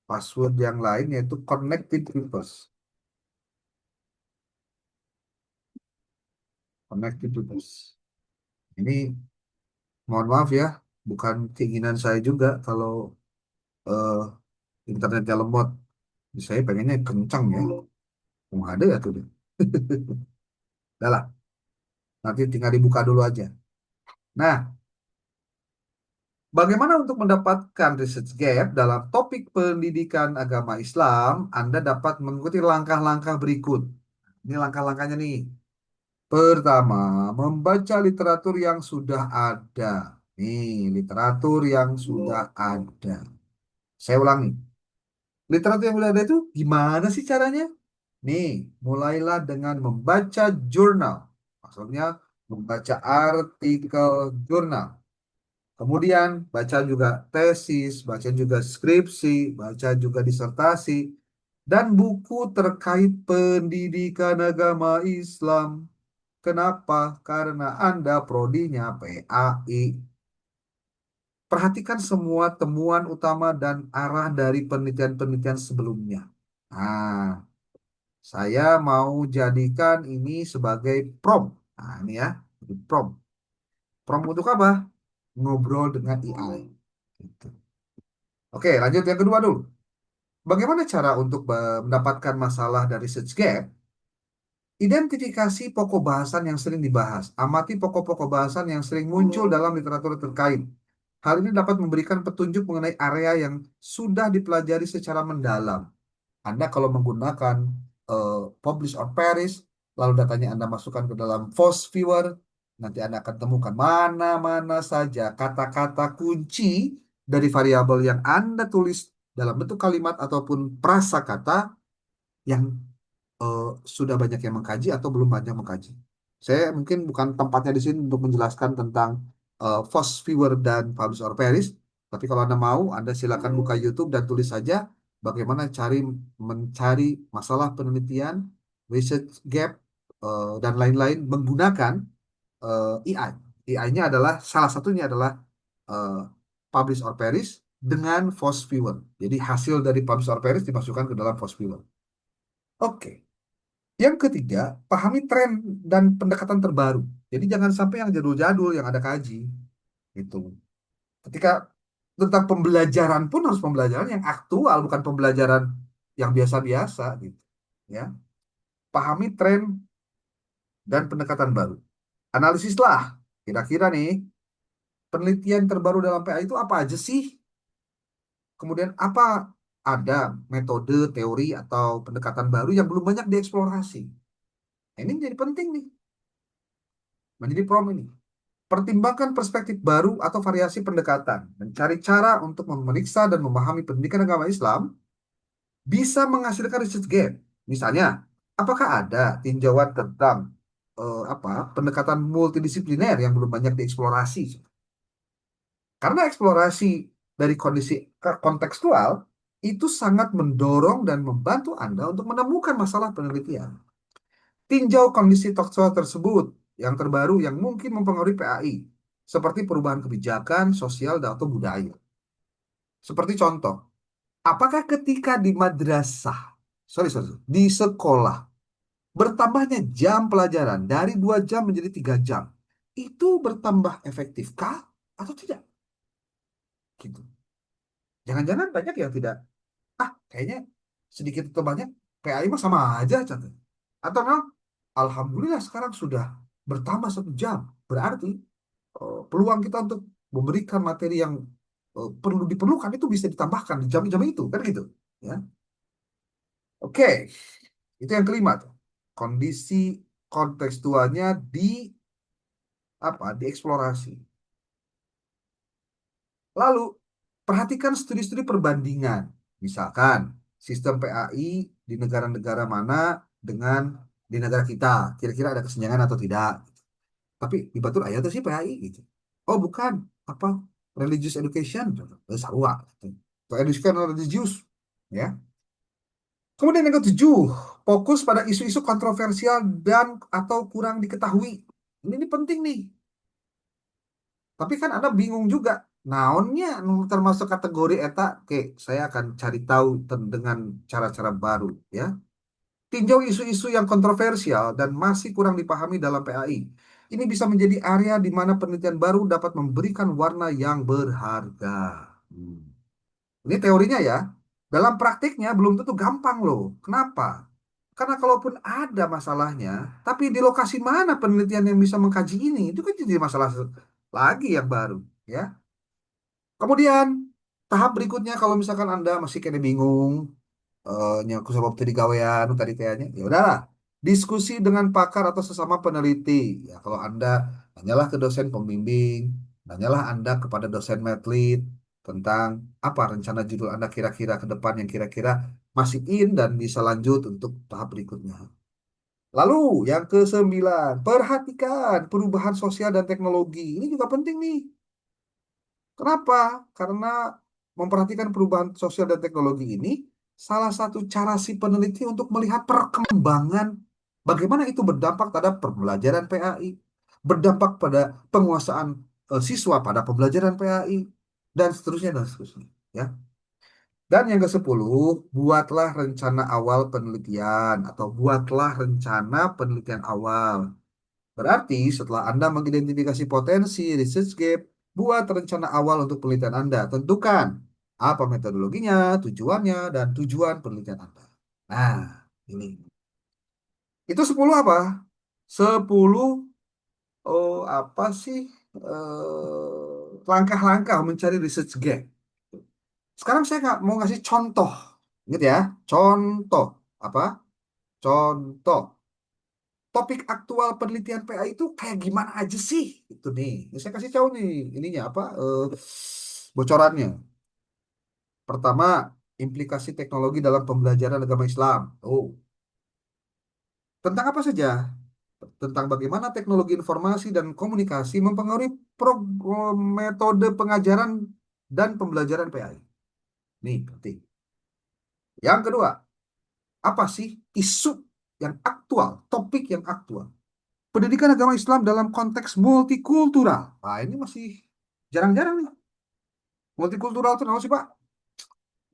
password yang lain yaitu Connected Reverse. Connected Reverse. Ini mohon maaf ya, bukan keinginan saya juga kalau eh, internetnya lemot. Saya pengennya kencang ya. Mau ada ya tuh. Udah lah. Nanti tinggal dibuka dulu aja. Nah, bagaimana untuk mendapatkan research gap dalam topik pendidikan agama Islam? Anda dapat mengikuti langkah-langkah berikut. Ini langkah-langkahnya nih. Pertama, membaca literatur yang sudah ada. Nih, literatur yang sudah ada. Saya ulangi. Literatur yang sudah ada itu gimana sih caranya? Nih, mulailah dengan membaca jurnal. Maksudnya membaca artikel jurnal. Kemudian baca juga tesis, baca juga skripsi, baca juga disertasi, dan buku terkait pendidikan agama Islam. Kenapa? Karena Anda prodinya PAI. Perhatikan semua temuan utama dan arah dari penelitian-penelitian sebelumnya. Nah, saya mau jadikan ini sebagai prompt. Nah, ini ya, jadi prompt. Prompt untuk apa? Ngobrol dengan AI. Gitu. Oke, lanjut yang kedua dulu. Bagaimana cara untuk mendapatkan masalah dari search gap? Identifikasi pokok bahasan yang sering dibahas. Amati pokok-pokok bahasan yang sering muncul dalam literatur terkait. Hal ini dapat memberikan petunjuk mengenai area yang sudah dipelajari secara mendalam. Anda kalau menggunakan Publish or Perish, lalu datanya Anda masukkan ke dalam Force Viewer, nanti Anda akan temukan mana-mana saja kata-kata kunci dari variabel yang Anda tulis dalam bentuk kalimat ataupun prasakata yang sudah banyak yang mengkaji atau belum banyak mengkaji. Saya mungkin bukan tempatnya di sini untuk menjelaskan tentang Force Viewer dan Publish or Perish, tapi kalau Anda mau, Anda silakan buka YouTube dan tulis saja bagaimana mencari masalah penelitian, research gap, dan lain-lain menggunakan AI. AI-nya adalah salah satunya adalah eh, Publish or Perish dengan Force Viewer. Jadi hasil dari Publish or Perish dimasukkan ke dalam Force Viewer. Oke. Yang ketiga, pahami tren dan pendekatan terbaru. Jadi jangan sampai yang jadul-jadul yang ada kaji. Gitu. Ketika tentang pembelajaran pun harus pembelajaran yang aktual, bukan pembelajaran yang biasa-biasa gitu. Ya. Pahami tren dan pendekatan baru. Analisislah. Kira-kira nih, penelitian terbaru dalam PA itu apa aja sih? Kemudian apa ada metode, teori, atau pendekatan baru yang belum banyak dieksplorasi? Ini menjadi penting nih. Menjadi prom ini. Pertimbangkan perspektif baru atau variasi pendekatan. Mencari cara untuk memeriksa dan memahami pendidikan agama Islam bisa menghasilkan research gap. Misalnya, apakah ada tinjauan tentang pendekatan multidisipliner yang belum banyak dieksplorasi? Karena eksplorasi dari kondisi kontekstual itu sangat mendorong dan membantu Anda untuk menemukan masalah penelitian. Tinjau kondisi tekstual tersebut yang terbaru yang mungkin mempengaruhi PAI, seperti perubahan kebijakan, sosial, dan atau budaya. Seperti contoh, apakah ketika di madrasah, di sekolah, bertambahnya jam pelajaran dari 2 jam menjadi 3 jam, itu bertambah efektifkah atau tidak? Gitu. Jangan-jangan banyak yang tidak, kayaknya sedikit atau banyak PAI mah sama aja, contoh. Atau memang, alhamdulillah sekarang sudah bertambah 1 jam. Berarti peluang kita untuk memberikan materi yang perlu diperlukan itu bisa ditambahkan di jam-jam itu, kan gitu. Ya. Oke, itu yang kelima tuh. Kondisi kontekstualnya dieksplorasi. Lalu, perhatikan studi-studi perbandingan. Misalkan, sistem PAI di negara-negara mana dengan di negara kita. Kira-kira ada kesenjangan atau tidak. Tapi di Batur ayat sih PAI gitu. Oh bukan, apa religious education, sarua. Gitu. Atau education religious. Ya. Kemudian yang ketujuh, fokus pada isu-isu kontroversial dan atau kurang diketahui. Ini penting nih. Tapi kan Anda bingung juga. Naonnya termasuk kategori eta, oke, saya akan cari tahu dengan cara-cara baru ya. Tinjau isu-isu yang kontroversial dan masih kurang dipahami dalam PAI. Ini bisa menjadi area di mana penelitian baru dapat memberikan warna yang berharga. Ini teorinya ya. Dalam praktiknya belum tentu gampang loh. Kenapa? Karena kalaupun ada masalahnya, tapi di lokasi mana penelitian yang bisa mengkaji ini, itu kan jadi masalah lagi yang baru, ya. Kemudian tahap berikutnya kalau misalkan Anda masih kena bingung, nyaku sebab tadi gawean tadi kayaknya, ya udahlah, diskusi dengan pakar atau sesama peneliti. Ya kalau Anda tanyalah ke dosen pembimbing, tanyalah Anda kepada dosen medlit tentang apa rencana judul Anda kira-kira ke depan yang kira-kira masih in dan bisa lanjut untuk tahap berikutnya. Lalu yang ke-9, perhatikan perubahan sosial dan teknologi. Ini juga penting nih. Kenapa? Karena memperhatikan perubahan sosial dan teknologi ini salah satu cara si peneliti untuk melihat perkembangan bagaimana itu berdampak terhadap pembelajaran PAI, berdampak pada penguasaan siswa pada pembelajaran PAI, dan seterusnya dan seterusnya. Ya. Dan yang ke-10, buatlah rencana awal penelitian atau buatlah rencana penelitian awal. Berarti setelah Anda mengidentifikasi potensi research gap, buat rencana awal untuk penelitian Anda. Tentukan apa metodologinya, tujuannya, dan tujuan penelitian Anda. Nah, ini. Itu 10 apa? 10 apa sih langkah-langkah mencari research gap. Sekarang saya nggak mau ngasih contoh. Ingat ya, contoh. Apa? Contoh. Topik aktual penelitian PA itu kayak gimana aja sih? Itu nih. Ini saya kasih tahu nih ininya apa bocorannya. Pertama, implikasi teknologi dalam pembelajaran agama Islam. Oh, tentang apa saja? Tentang bagaimana teknologi informasi dan komunikasi mempengaruhi metode pengajaran dan pembelajaran PAI. Nih, penting. Yang kedua, apa sih isu yang aktual, topik yang aktual? Pendidikan agama Islam dalam konteks multikultural. Nah, ini masih jarang-jarang nih. Multikultural itu apa sih, Pak?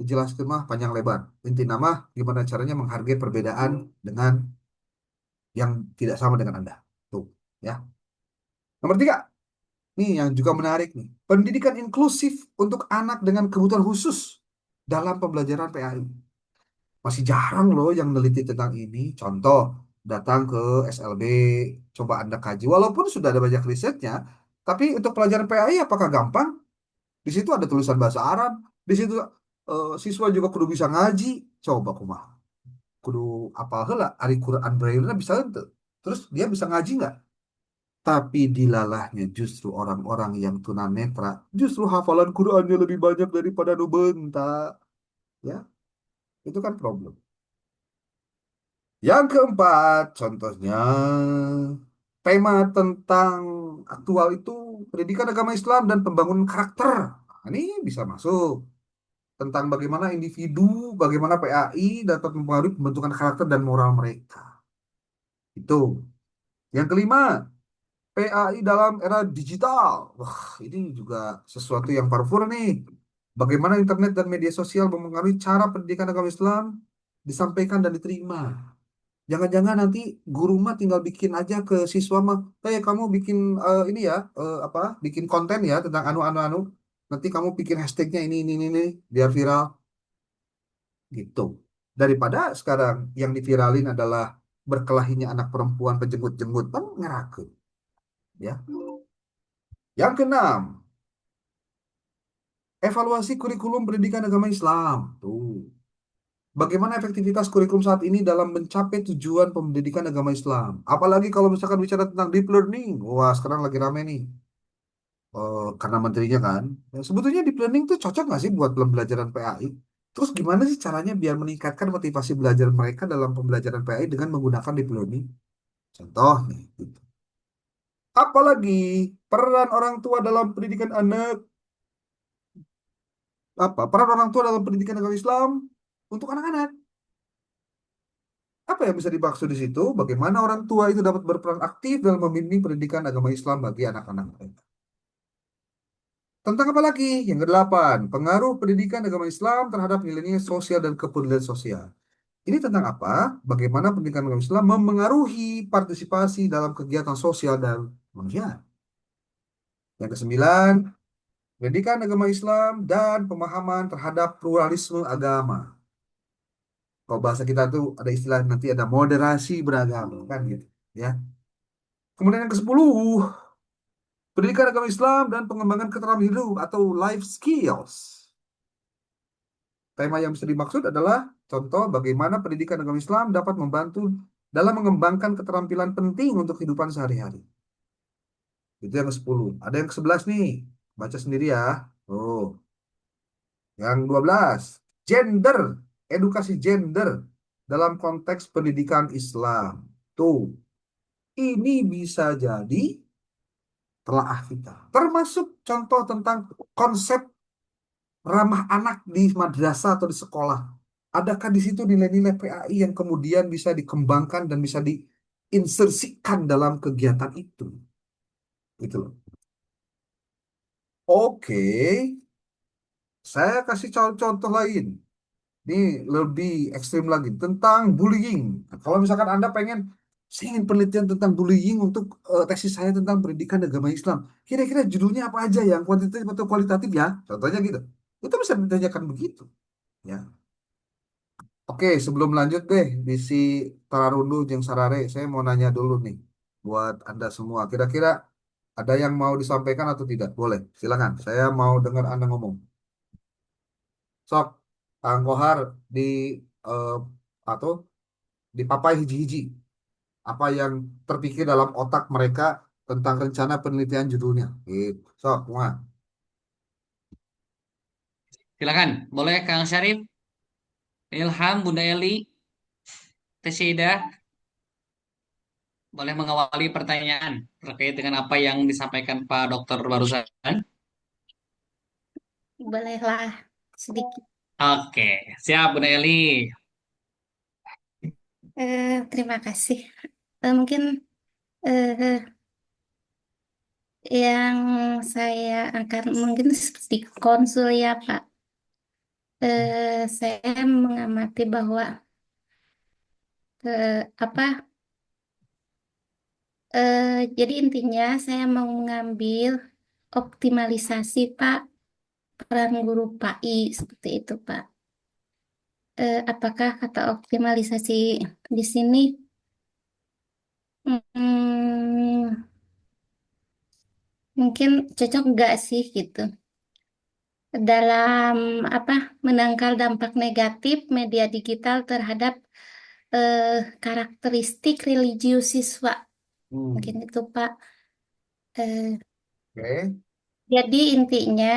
Dijelaskan mah panjang lebar. Inti nama gimana caranya menghargai perbedaan dengan yang tidak sama dengan Anda. Tuh, ya. Nomor 3, nih yang juga menarik nih. Pendidikan inklusif untuk anak dengan kebutuhan khusus dalam pembelajaran PAI. Masih jarang loh yang neliti tentang ini. Contoh, datang ke SLB, coba Anda kaji. Walaupun sudah ada banyak risetnya, tapi untuk pelajaran PAI apakah gampang? Di situ ada tulisan bahasa Arab, di situ siswa juga kudu bisa ngaji. Coba kumaha, kudu apal heula ari Quran Braille bisa henteu. Terus dia bisa ngaji nggak? Tapi dilalahnya justru orang-orang yang tunanetra, justru hafalan Qurannya lebih banyak daripada nu beunta. Ya, itu kan problem. Yang keempat, contohnya tema tentang aktual itu pendidikan agama Islam dan pembangunan karakter. Nah, ini bisa masuk tentang bagaimana individu, bagaimana PAI dapat mempengaruhi pembentukan karakter dan moral mereka. Itu. Yang kelima, PAI dalam era digital. Wah, ini juga sesuatu yang powerful nih. Bagaimana internet dan media sosial mempengaruhi cara pendidikan agama Islam disampaikan dan diterima. Jangan-jangan nanti guru mah tinggal bikin aja ke siswa mah, kamu bikin ini ya, apa, bikin konten ya tentang anu. Nanti kamu bikin hashtagnya ini, biar viral gitu. Daripada sekarang yang diviralin adalah berkelahinya anak perempuan penjenggut-jenggut, kan ngerakut, ya. Yang keenam, evaluasi kurikulum pendidikan agama Islam. Tuh. Bagaimana efektivitas kurikulum saat ini dalam mencapai tujuan pendidikan agama Islam? Apalagi kalau misalkan bicara tentang deep learning. Wah, sekarang lagi rame nih. Karena menterinya kan. Ya, sebetulnya deep learning itu cocok nggak sih buat pembelajaran PAI? Terus gimana sih caranya biar meningkatkan motivasi belajar mereka dalam pembelajaran PAI dengan menggunakan deep learning? Contoh nih, gitu. Apalagi peran orang tua dalam pendidikan anak, apa? Peran orang tua dalam pendidikan agama Islam untuk anak-anak. Apa yang bisa dimaksud di situ? Bagaimana orang tua itu dapat berperan aktif dalam membimbing pendidikan agama Islam bagi anak-anak mereka. Tentang apa lagi? Yang kedelapan, pengaruh pendidikan agama Islam terhadap nilai-nilai sosial dan kepedulian sosial. Ini tentang apa? Bagaimana pendidikan agama Islam memengaruhi partisipasi dalam kegiatan sosial dan manusia. Yang kesembilan, pendidikan agama Islam dan pemahaman terhadap pluralisme agama. Kalau bahasa kita tuh ada istilah nanti ada moderasi beragama kan gitu ya. Kemudian yang ke-10, pendidikan agama Islam dan pengembangan keterampilan hidup atau life skills. Tema yang bisa dimaksud adalah contoh bagaimana pendidikan agama Islam dapat membantu dalam mengembangkan keterampilan penting untuk kehidupan sehari-hari. Itu yang ke-10. Ada yang ke-11 nih. Baca sendiri ya. Oh, yang 12. Gender, edukasi gender dalam konteks pendidikan Islam. Tuh, ini bisa jadi telaah kita. Termasuk contoh tentang konsep ramah anak di madrasah atau di sekolah. Adakah di situ nilai-nilai PAI yang kemudian bisa dikembangkan dan bisa diinsersikan dalam kegiatan itu? Gitu loh. Oke, saya kasih contoh lain. Ini lebih ekstrim lagi tentang bullying. Nah, kalau misalkan Anda pengen, saya ingin penelitian tentang bullying untuk tesis saya tentang pendidikan agama Islam. Kira-kira judulnya apa aja yang kuantitatif atau kualitatif ya? Contohnya gitu. Itu bisa ditanyakan begitu. Ya. Oke, sebelum lanjut deh di si Tararundu jeung Sarare, saya mau nanya dulu nih buat Anda semua. Kira-kira ada yang mau disampaikan atau tidak? Boleh, silakan. Saya mau dengar Anda ngomong. Sok, Kang Kohar di eh, atau di papai hiji-hiji. Apa yang terpikir dalam otak mereka tentang rencana penelitian judulnya. Gitu. Sok, Muah. Silakan, boleh Kang Syarif, Ilham, Bunda Eli, Tesida, boleh mengawali pertanyaan terkait dengan apa yang disampaikan Pak Dokter barusan. Bolehlah sedikit. Oke, siap Bunda Eli. Terima kasih. Mungkin eh, yang saya akan mungkin seperti konsul ya Pak. Saya mengamati bahwa apa? Jadi intinya saya mau mengambil optimalisasi Pak peran guru PAI seperti itu Pak. Apakah kata optimalisasi di sini? Hmm, mungkin cocok nggak sih gitu dalam apa menangkal dampak negatif media digital terhadap eh, karakteristik religius siswa mungkin Hmm. itu Pak. Eh, Oke. jadi intinya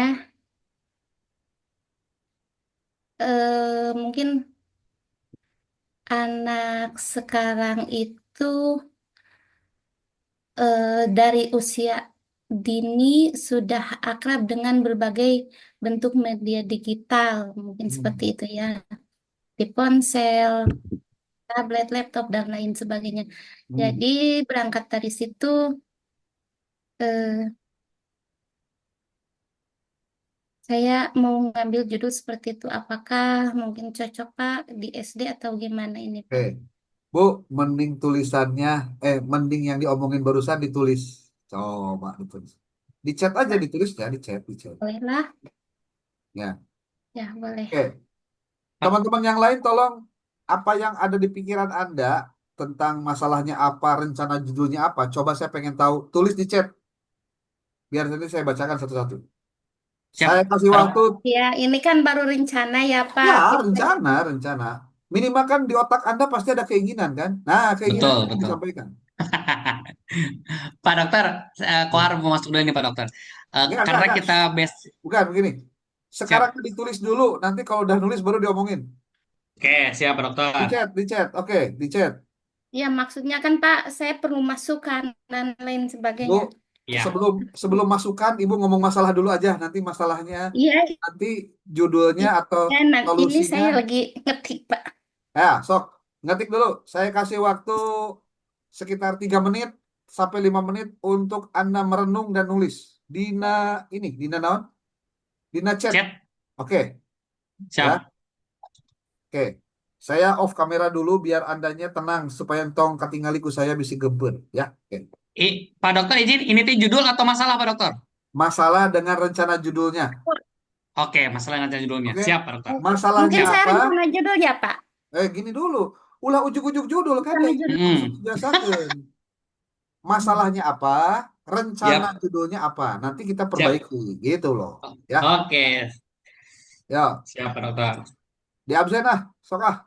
mungkin anak sekarang itu dari usia dini sudah akrab dengan berbagai bentuk media digital mungkin seperti Hmm. itu ya di ponsel, tablet, laptop, dan lain sebagainya. Hmm. Jadi berangkat dari situ, eh, saya mau ngambil judul seperti itu. Apakah mungkin cocok Pak di SD atau gimana ini Oke. Pak? Bu, mending tulisannya, mending yang diomongin barusan ditulis. Coba ditulis. Di chat aja Nah, ditulis ya, di chat, di chat. bolehlah. Ya. Ya, boleh. Oke. Teman-teman yang lain tolong apa yang ada di pikiran Anda tentang masalahnya apa, rencana judulnya apa. Coba saya pengen tahu. Tulis di chat. Biar nanti saya bacakan satu-satu. Siap, Saya kasih Pak waktu, Dok. Ya, ini kan baru rencana ya ya Pak. Kita rencana. Minimal kan di otak Anda pasti ada keinginan kan? Nah, keinginan Betul, itu betul. disampaikan. Pak Dokter, Kohar Ya. mau masuk dulu nih Pak Dokter. Karena Enggak. kita base, Bukan begini. Sekarang siap. ditulis dulu, nanti kalau udah nulis baru diomongin. Oke, siap Pak Dokter. Di chat. Oke, di chat. ya maksudnya kan Pak, saya perlu masukan dan lain Bu, sebagainya. Ya, sebelum sebelum masukan, Ibu ngomong masalah dulu aja. Nanti masalahnya, Iya, nanti judulnya atau iya, nah, ini solusinya. saya lagi ngetik Pak. Ya, sok. Ngetik dulu. Saya kasih waktu sekitar 3 menit sampai 5 menit untuk Anda merenung dan nulis. Dina Dina naon? Dina chat. chat, Oke, ya. siap. Oke. Saya off kamera dulu biar Andanya tenang supaya tong katinggaliku saya bisa gebet, ya. Oke. Pak Dokter izin, ini tuh judul atau masalah Pak Dokter? Masalah dengan rencana judulnya. Oke, masalah nanti judulnya. Oke. Siap Pak Dokter. Masalahnya Mungkin Siap. saya apa? rencana judul ya Pak. Gini dulu. Ulah ujuk-ujuk judul kade. Kami judul. Langsung Hmm, dibiasakan. Masalahnya apa? Rencana siap, judulnya apa? Nanti kita siap. perbaiki. Gitu loh. Ya. Oke, Ya. siap Pak Dokter. Di absen ah. Sok ah.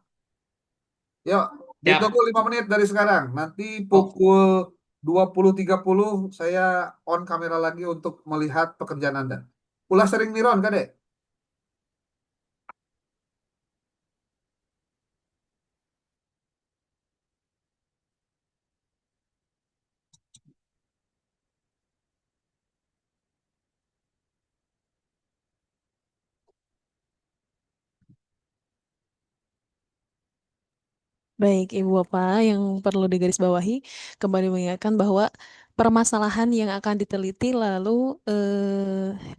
Yuk. Siap. Ditunggu 5 menit dari sekarang. Nanti Oh, pukul 20.30 saya on kamera lagi untuk melihat pekerjaan Anda. Ulah sering niron kade. Baik, Ibu Bapak yang perlu digarisbawahi, kembali mengingatkan bahwa permasalahan yang akan diteliti lalu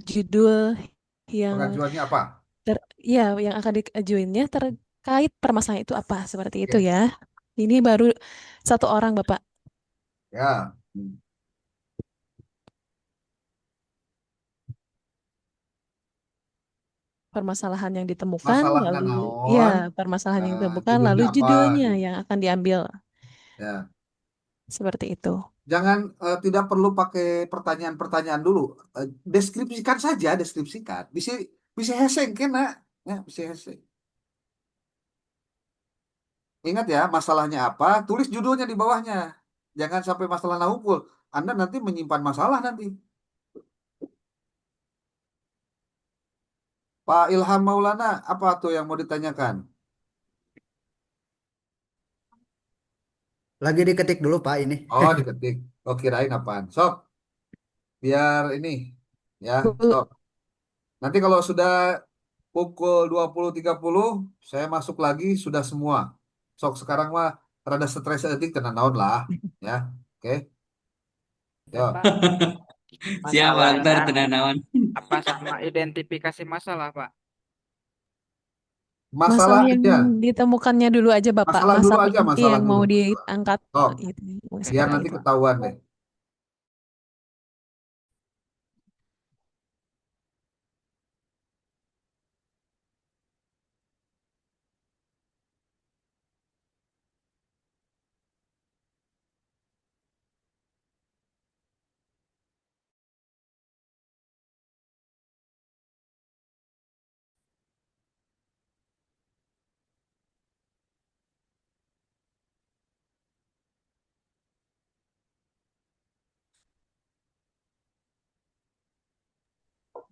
judul yang Pengajuannya apa? ter, ya yang akan diajuinnya terkait permasalahan itu apa seperti itu Oke. ya. Ini baru satu orang Bapak. Ya. Permasalahan yang ditemukan Masalahnya lalu ya naon, permasalahan yang ditemukan lalu judulnya apa judulnya gitu. yang akan diambil Ya. seperti itu. Jangan tidak perlu pakai pertanyaan-pertanyaan dulu. Deskripsikan saja, deskripsikan. Bisa bisa heseng kena, ya, bisa heseng. Ingat ya, masalahnya apa? Tulis judulnya di bawahnya. Jangan sampai masalah naupul. Anda nanti menyimpan masalah nanti. Pak Ilham Maulana, apa tuh yang mau ditanyakan? Lagi diketik dulu Pak ini. Oh, diketik. Oh, kirain apaan? Sok, biar ini. Ya, Bu, sok. Nanti kalau sudah pukul 20.30 saya masuk lagi sudah semua. Sok sekarang mah rada stres edik tenan naon lah. Ya, oke. Ya Yo. Pak, siap Pak Dokter, masalahnya tenang naon. apa sama identifikasi masalah Pak? masalah Masalah yang aja. ditemukannya dulu aja Bapak, Masalah dulu masalah aja, inti masalah yang dulu. mau diangkat Sok, gitu, Oke. biar seperti nanti itu. ketahuan deh.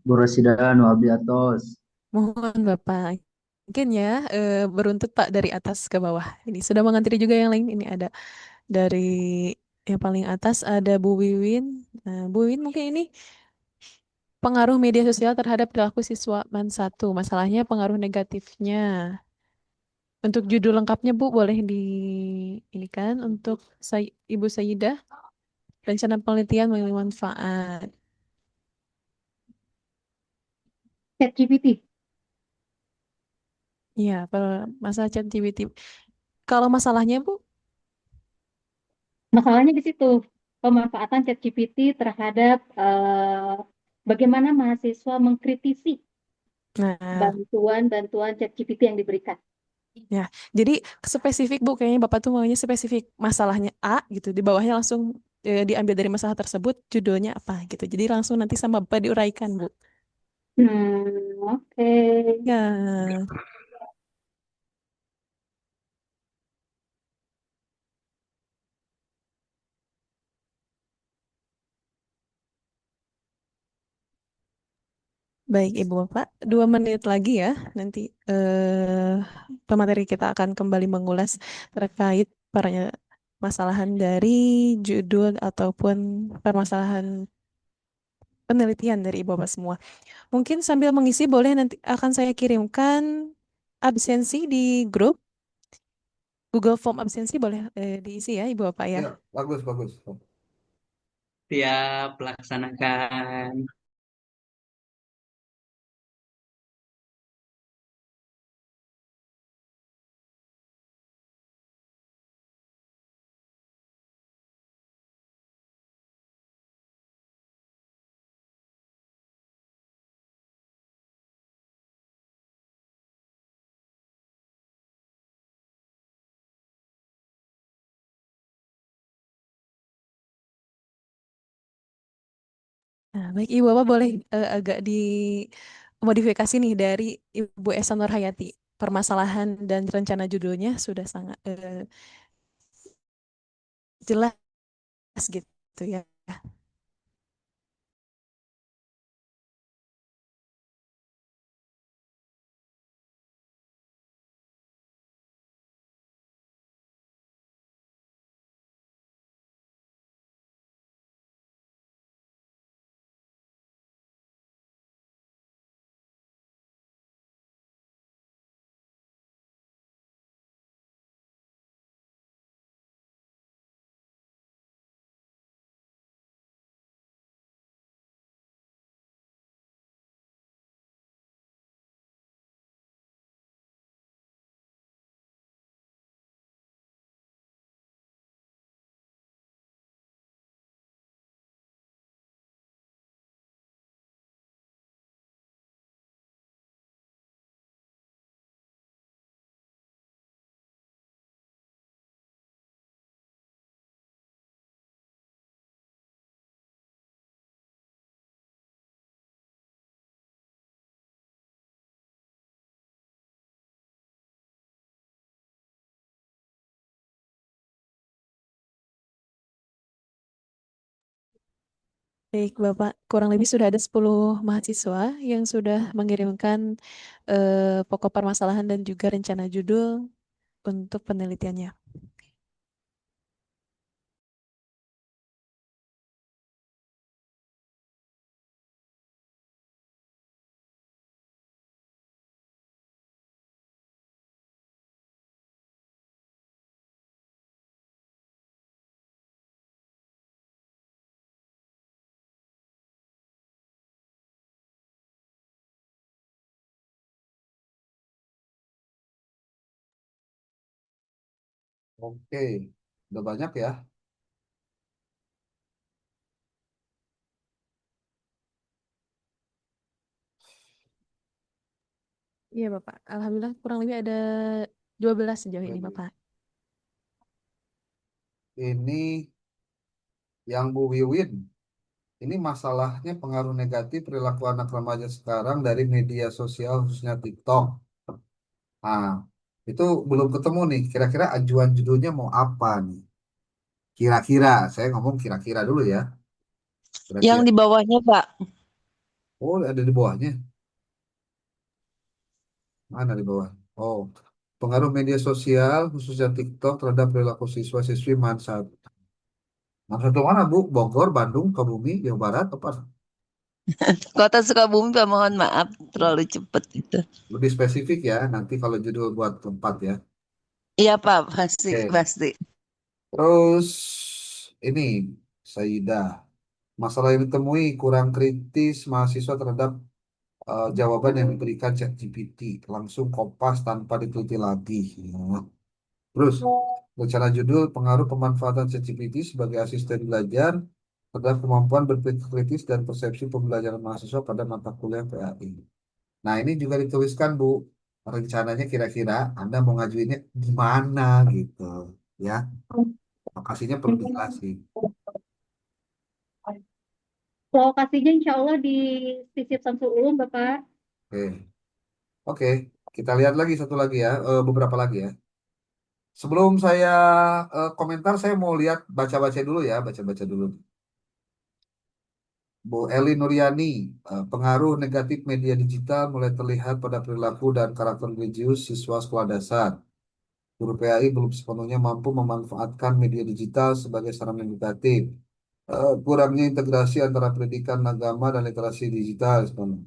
Bu Rosidan Wabiatos. Mohon Bapak, mungkin ya beruntut Pak dari atas ke bawah. Ini sudah mengantri juga yang lain. Ini ada dari yang paling atas ada Bu Wiwin. Nah, Bu Wiwin mungkin ini pengaruh media sosial terhadap perilaku siswa MAN 1. Masalahnya pengaruh negatifnya. Untuk judul lengkapnya Bu boleh di ini kan untuk Ibu Sayyidah, rencana penelitian mengenai manfaat. ChatGPT. Iya, masalah ChatGPT. Kalau masalahnya Bu, Masalahnya di situ, pemanfaatan ChatGPT terhadap bagaimana mahasiswa mengkritisi nah bantuan-bantuan ChatGPT yang diberikan. ya, jadi spesifik Bu, kayaknya Bapak tuh maunya spesifik masalahnya A gitu, di bawahnya langsung diambil dari masalah tersebut, judulnya apa gitu. Jadi langsung nanti sama Bapak diuraikan Bu. Oke. Ya, baik Ibu Bapak, 2 menit lagi ya, nanti pemateri kita akan kembali mengulas terkait masalahan dari judul ataupun permasalahan penelitian dari Ibu Bapak semua. Mungkin sambil mengisi boleh nanti akan saya kirimkan absensi di grup Google Form absensi boleh diisi ya Ibu Bapak ya. Ya, bagus, bagus. Siap, laksanakan. Nah, baik Ibu Bapak boleh agak dimodifikasi nih dari Ibu Esa Nurhayati. Permasalahan dan rencana judulnya sudah sangat jelas gitu ya. Baik, Bapak. Kurang lebih sudah ada 10 mahasiswa yang sudah mengirimkan pokok permasalahan dan juga rencana judul untuk penelitiannya. Oke, udah banyak ya. Iya, Bapak. Alhamdulillah kurang lebih ada 12 sejauh ini, Oke. Bapak. Ini yang Bu Wiwin. Ini masalahnya pengaruh negatif perilaku anak remaja sekarang dari media sosial khususnya TikTok. Nah, itu belum ketemu nih. Kira-kira ajuan judulnya mau apa nih? Kira-kira, saya ngomong kira-kira dulu ya. Yang Kira-kira. di bawahnya, Pak. Oh, ada di bawahnya. Mana di bawah? Oh, pengaruh media sosial khususnya TikTok terhadap perilaku siswa-siswi Mansat. Mansat mana, Bu? Bogor, Bandung, Kabumi, Jawa Barat, apa? Kota Sukabumi, Pak, mohon maaf. Terlalu cepet itu. Lebih spesifik ya, nanti kalau judul buat tempat ya. Iya, Pak. Pasti, Oke. pasti. Terus ini, Saidah. Masalah yang ditemui kurang kritis mahasiswa terhadap jawaban yang diberikan ChatGPT. Langsung kopas tanpa diteliti lagi. Ya. Terus, rencana judul pengaruh pemanfaatan ChatGPT sebagai asisten belajar terhadap kemampuan berpikir kritis dan persepsi pembelajaran mahasiswa pada mata kuliah PAI. Nah, ini juga dituliskan, Bu. Rencananya kira-kira Anda mau ngajuinnya gimana gitu. Ya, lokasinya perlu dijelasin. Lokasinya insya Allah di Sisip Samsul Ulum, Bapak. Oke, oke. Kita lihat lagi satu lagi ya, beberapa lagi ya. Sebelum saya komentar, saya mau lihat baca-baca dulu ya, baca-baca dulu. Bu Eli Nuryani, pengaruh negatif media digital mulai terlihat pada perilaku dan karakter religius siswa sekolah dasar. Guru PAI belum sepenuhnya mampu memanfaatkan media digital sebagai sarana edukatif. Kurangnya integrasi antara pendidikan agama dan literasi digital. Sebenarnya.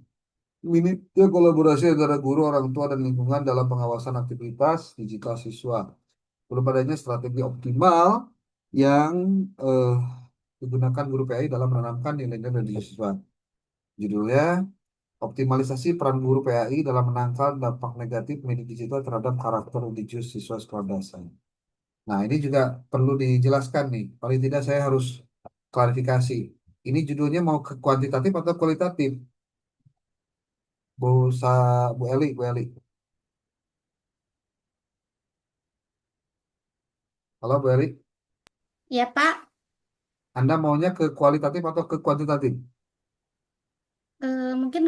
Minimnya kolaborasi antara guru, orang tua, dan lingkungan dalam pengawasan aktivitas digital siswa. Belum adanya strategi optimal yang eh, digunakan guru PAI dalam menanamkan nilai-nilai dari siswa. Judulnya, optimalisasi peran guru PAI dalam menangkal dampak negatif media digital terhadap karakter religius siswa sekolah dasar. Nah, ini juga perlu dijelaskan nih. Paling tidak saya harus klarifikasi. Ini judulnya mau ke kuantitatif atau kualitatif? Bu, Sa, Bu Eli, Bu Eli. Halo, Bu Eli. Ya, Pak. Anda maunya ke kualitatif atau ke kuantitatif? Mungkin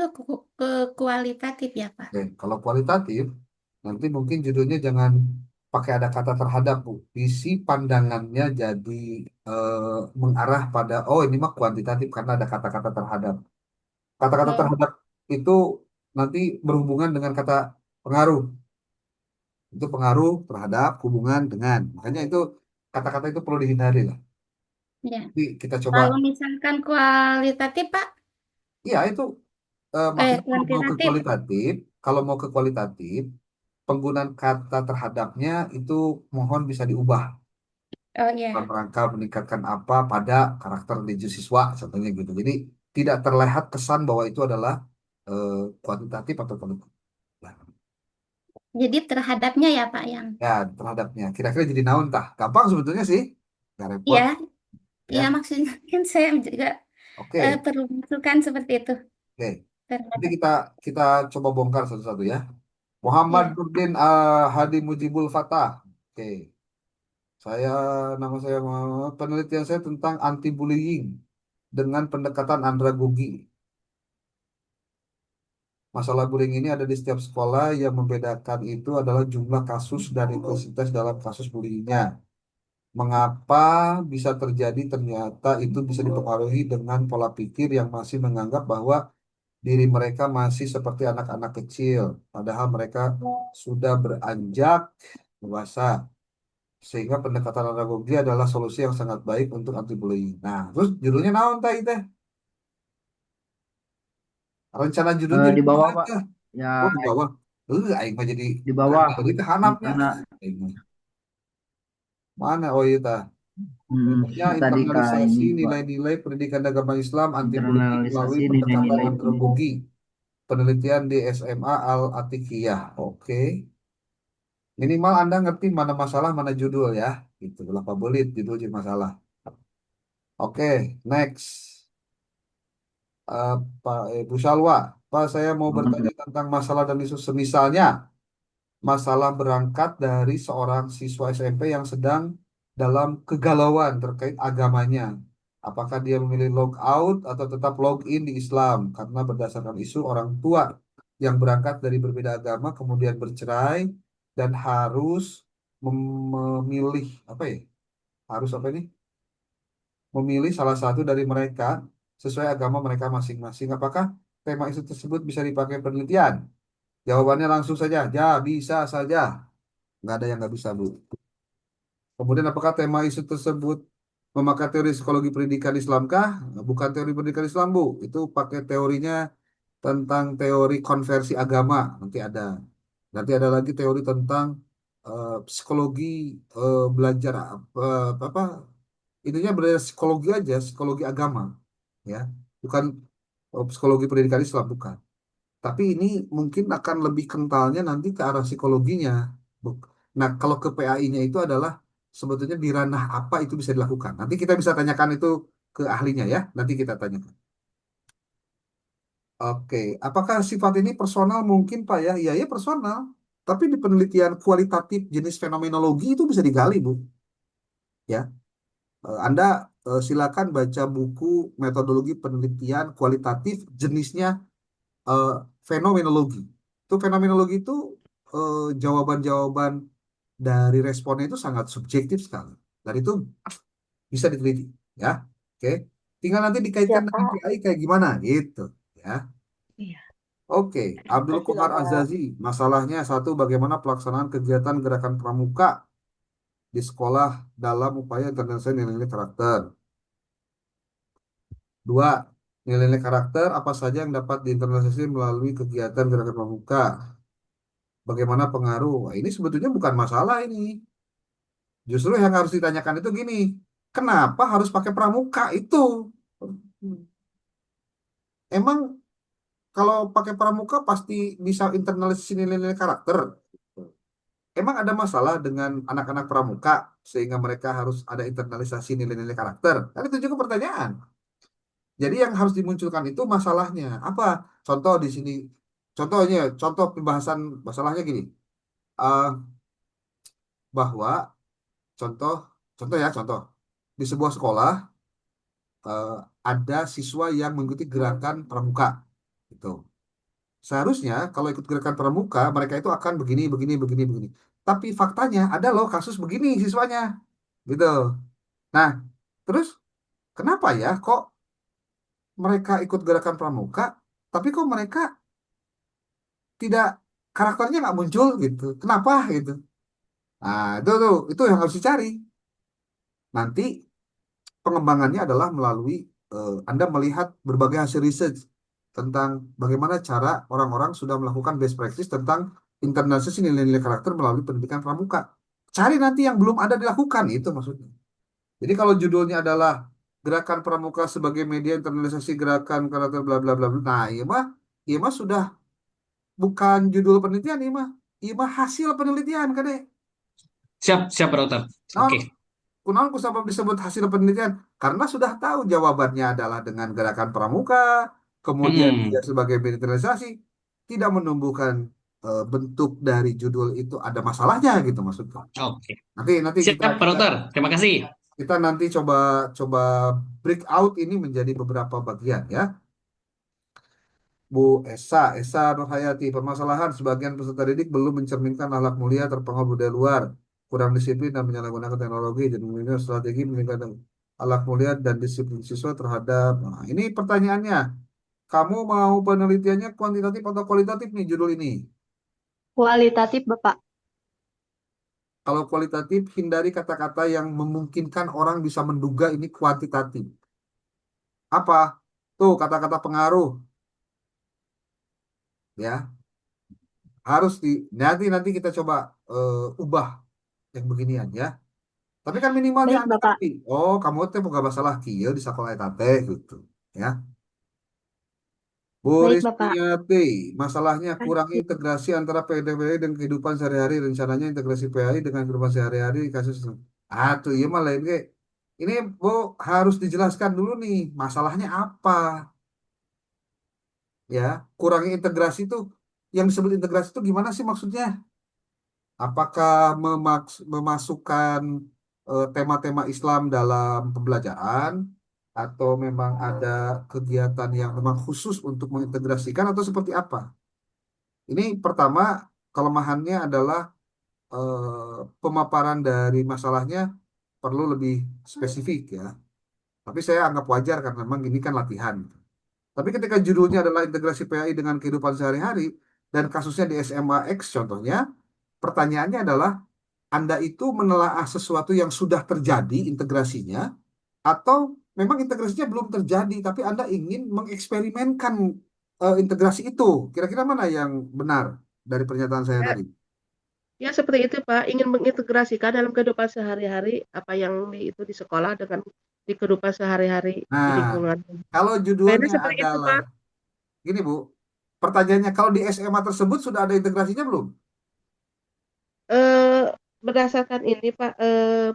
ke kualitatif ya, Pak. Oke, kalau kualitatif, nanti mungkin judulnya jangan pakai ada kata terhadap, Bu. Isi pandangannya jadi mengarah pada, oh ini mah kuantitatif karena ada kata-kata terhadap. Kata-kata Oh, terhadap itu nanti berhubungan dengan kata pengaruh. Itu pengaruh terhadap hubungan dengan. Makanya itu kata-kata itu perlu dihindari lah. ya. Jadi kita coba, Kalau misalkan kualitatif, Pak, iya itu maksudnya kuantitatif. kalau mau ke kualitatif, penggunaan kata terhadapnya itu mohon bisa diubah Oh dalam ya. rangka meningkatkan apa pada karakter individu siswa, contohnya gitu. Jadi tidak terlihat kesan bahwa itu adalah kuantitatif atau kualitatif. Ya, Jadi terhadapnya ya, Pak, yang. ya, terhadapnya. Kira-kira jadi naon tah? Gampang sebetulnya sih, nggak repot Ya, ya. ya maksudnya kan saya juga Oke, perlu masukan seperti itu. oke. Nanti Terhadap. kita coba bongkar satu-satu ya. Muhammad Ya. Nurdin Hadi Mujibul Fatah. Oke, saya nama saya penelitian saya tentang anti bullying dengan pendekatan andragogi. Masalah bullying ini ada di setiap sekolah, yang membedakan itu adalah jumlah kasus dan intensitas dalam kasus bullyingnya. Mengapa bisa terjadi? Ternyata itu bisa dipengaruhi dengan pola pikir yang masih menganggap bahwa diri mereka masih seperti anak-anak kecil, padahal mereka sudah beranjak dewasa. Sehingga pendekatan andragogi adalah solusi yang sangat baik untuk anti bullying. Nah, terus judulnya naon tah itu teh? Rencana judulnya Di di bawah mana Pak. teh? Ya Oh, di bawah. Aing mah jadi di bawah jadi kehanapnya. rencana Aing mah. Mana? Oh iya tah. Berikutnya tadi Kak ini internalisasi Pak. nilai-nilai pendidikan agama Islam anti bullying melalui Internalisasi pendekatan nilai-nilai pendidikan. andragogi. Penelitian di SMA Al-Atikiyah. Oke. Minimal Anda ngerti mana masalah, mana judul ya. Itu berapa belit judul jadi masalah. Oke, next. Pak Bu Salwa, Pak saya mau bertanya tentang masalah dan isu semisalnya. Masalah berangkat dari seorang siswa SMP yang sedang dalam kegalauan terkait agamanya. Apakah dia memilih log out atau tetap log in di Islam? Karena berdasarkan isu orang tua yang berangkat dari berbeda agama kemudian bercerai dan harus memilih apa ya? Harus apa ini? Memilih salah satu dari mereka sesuai agama mereka masing-masing. Apakah tema isu tersebut bisa dipakai penelitian? Jawabannya langsung saja, ya bisa saja. Nggak ada yang nggak bisa, Bu. Kemudian apakah tema isu tersebut memakai teori psikologi pendidikan Islamkah? Bukan teori pendidikan Islam, Bu. Itu pakai teorinya tentang teori konversi agama. Nanti ada. Nanti ada lagi teori tentang psikologi belajar apa intinya belajar psikologi aja, psikologi agama, ya. Bukan psikologi pendidikan Islam, bukan. Tapi ini mungkin akan lebih kentalnya nanti ke arah psikologinya. Nah, kalau ke PAI-nya itu adalah sebetulnya di ranah apa itu bisa dilakukan. Nanti kita bisa tanyakan itu ke ahlinya ya. Nanti kita tanyakan. Oke, apakah sifat ini personal mungkin Pak ya? Iya ya personal. Tapi di penelitian kualitatif jenis fenomenologi itu bisa digali, Bu. Ya, Anda silakan baca buku metodologi penelitian kualitatif jenisnya eh, fenomenologi. Itu fenomenologi itu jawaban-jawaban dari responnya itu sangat subjektif sekali. Dan itu bisa diteliti, ya. Oke. Tinggal nanti Ya, dikaitkan dengan Pak. PAI kayak gimana, gitu, ya. Iya. Oke, Abdul Makasih loh, Kohar Pak. Azazi, masalahnya satu, bagaimana pelaksanaan kegiatan gerakan pramuka di sekolah dalam upaya internalisasi nilai-nilai karakter. Dua, nilai-nilai karakter apa saja yang dapat diinternalisasi melalui kegiatan gerakan pramuka. Bagaimana pengaruh? Wah, ini sebetulnya bukan masalah ini. Justru yang harus ditanyakan itu gini, kenapa harus pakai pramuka itu? Emang kalau pakai pramuka pasti bisa internalisasi nilai-nilai karakter. Emang ada masalah dengan anak-anak pramuka sehingga mereka harus ada internalisasi nilai-nilai karakter? Kan itu juga pertanyaan. Jadi yang harus dimunculkan itu masalahnya apa? Contoh di sini, contohnya, contoh pembahasan masalahnya gini, eh, bahwa contoh, contoh di sebuah sekolah eh, ada siswa yang mengikuti gerakan pramuka. Gitu. Seharusnya kalau ikut gerakan pramuka, mereka itu akan begini, begini, begini, begini. Tapi faktanya ada loh kasus begini siswanya, gitu. Nah, terus kenapa ya kok mereka ikut gerakan pramuka, tapi kok mereka tidak karakternya nggak muncul gitu? Kenapa gitu? Nah, itu yang harus dicari. Nanti pengembangannya adalah melalui Anda melihat berbagai hasil research tentang bagaimana cara orang-orang sudah melakukan best practice tentang internalisasi nilai-nilai karakter melalui pendidikan pramuka. Cari nanti yang belum ada dilakukan, itu maksudnya. Jadi kalau judulnya adalah gerakan pramuka sebagai media internalisasi gerakan karakter bla bla bla bla. Nah, iya mah sudah bukan judul penelitian, iya mah hasil penelitian kan deh. Siap, siap, Pak Dokter. Nah, Oke. kunaon ku sabab disebut hasil penelitian? Karena sudah tahu jawabannya adalah dengan gerakan pramuka, kemudian dia sebagai internalisasi tidak menumbuhkan bentuk dari judul itu ada masalahnya gitu maksudnya. Oke. Nanti Siap, Pak Dokter. Terima kasih. kita nanti coba coba break out ini menjadi beberapa bagian ya. Bu Esa Nurhayati, permasalahan sebagian peserta didik belum mencerminkan akhlak mulia, terpengaruh budaya luar, kurang disiplin dan menyalahgunakan teknologi, dan memiliki strategi meningkatkan akhlak mulia dan disiplin siswa terhadap. Nah, ini pertanyaannya, kamu mau penelitiannya kuantitatif atau kualitatif nih judul ini? Kualitatif, Bapak. Kalau kualitatif, hindari kata-kata yang memungkinkan orang bisa menduga ini kuantitatif. Apa? Tuh kata-kata pengaruh, ya. Harus nanti kita coba ubah yang beginian ya. Tapi kan minimalnya Baik, Anda Bapak. ngerti. Oh, kamu teh boga masalah kieu di sekolah eta teh gitu, ya. Bu Baik, Bapak. Risniati, masalahnya kurang integrasi antara PDWI dan kehidupan sehari-hari. Rencananya integrasi PAI dengan kehidupan sehari-hari kasus. Tuh iya mah lain ge. Ini Bu harus dijelaskan dulu nih, masalahnya apa? Ya, kurangnya integrasi itu, yang disebut integrasi itu gimana sih maksudnya? Apakah memasukkan tema-tema Islam dalam pembelajaran atau memang ada kegiatan yang memang khusus untuk mengintegrasikan atau seperti apa? Ini pertama, kelemahannya adalah pemaparan dari masalahnya perlu lebih spesifik ya. Tapi saya anggap wajar karena memang ini kan latihan. Tapi ketika judulnya adalah integrasi PAI dengan kehidupan sehari-hari dan kasusnya di SMA X contohnya, pertanyaannya adalah Anda itu menelaah sesuatu yang sudah terjadi integrasinya, atau memang integrasinya belum terjadi, tapi Anda ingin mengeksperimenkan integrasi itu. Kira-kira mana yang benar dari pernyataan saya Ya, tadi? ya seperti itu Pak, ingin mengintegrasikan dalam kehidupan sehari-hari apa yang itu di sekolah dengan di kehidupan sehari-hari di Nah, lingkungan. kalau Kayaknya judulnya seperti itu adalah, Pak. gini Bu, pertanyaannya kalau di SMA tersebut sudah ada integrasinya belum? Eh, berdasarkan ini Pak,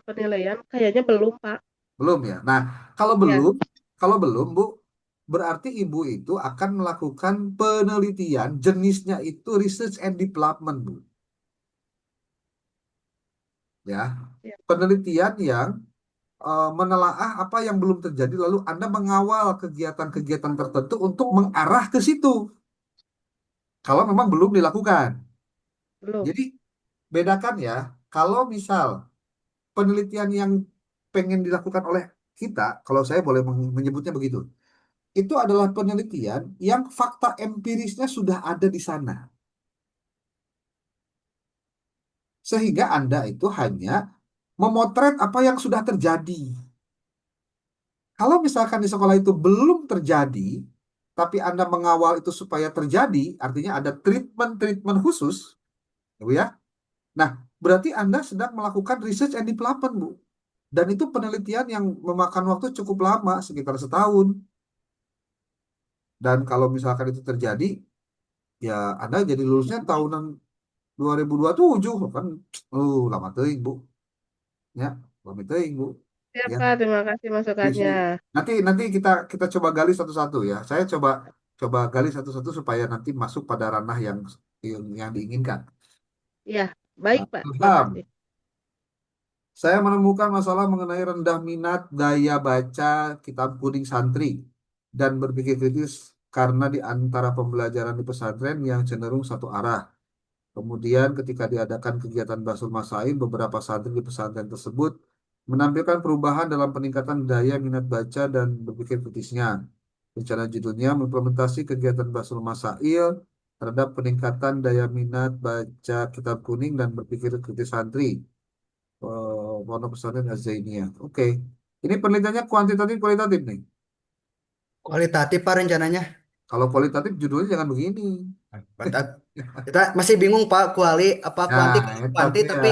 penilaian kayaknya belum Pak. Belum ya. Nah, kalau Ya, belum, kalau belum Bu, berarti Ibu itu akan melakukan penelitian jenisnya itu research and development Bu. Ya, ya, penelitian yang menelaah apa yang belum terjadi, lalu Anda mengawal kegiatan-kegiatan tertentu untuk mengarah ke situ. Kalau memang belum dilakukan. belum. Jadi, bedakan ya, kalau misal penelitian yang pengen dilakukan oleh kita, kalau saya boleh menyebutnya begitu, itu adalah penelitian yang fakta empirisnya sudah ada di sana. Sehingga Anda itu hanya memotret apa yang sudah terjadi. Kalau misalkan di sekolah itu belum terjadi, tapi Anda mengawal itu supaya terjadi, artinya ada treatment-treatment khusus, Bu ya. Nah, berarti Anda sedang melakukan research and development, Bu. Dan itu penelitian yang memakan waktu cukup lama, sekitar setahun. Dan kalau misalkan itu terjadi, ya Anda jadi lulusnya tahunan 2027, kan. Lama teuing, Bu. Ya, lama teuing, Bu. Ya Ya. Pak, terima kasih Visi. masukannya. Nanti kita coba gali satu-satu ya. Saya coba coba gali satu-satu supaya nanti masuk pada ranah yang diinginkan. Ya, baik Nah, Pak, terima Ilham, kasih. saya menemukan masalah mengenai rendah minat daya baca kitab kuning santri dan berpikir kritis karena di antara pembelajaran di pesantren yang cenderung satu arah. Kemudian ketika diadakan kegiatan Basul Masail, beberapa santri di pesantren tersebut menampilkan perubahan dalam peningkatan daya minat baca dan berpikir kritisnya. Rencana judulnya mengimplementasi kegiatan Basul Masail terhadap peningkatan daya minat baca kitab kuning dan berpikir kritis santri. Pondok pesantren Az-Zainiyah. Oke. Ini penelitiannya kuantitatif kualitatif nih. Kualitatif Pak rencananya. Kalau kualitatif judulnya jangan begini. Mantap. Kita masih bingung Pak apa kuanti Nah, itu kuanti dia. tapi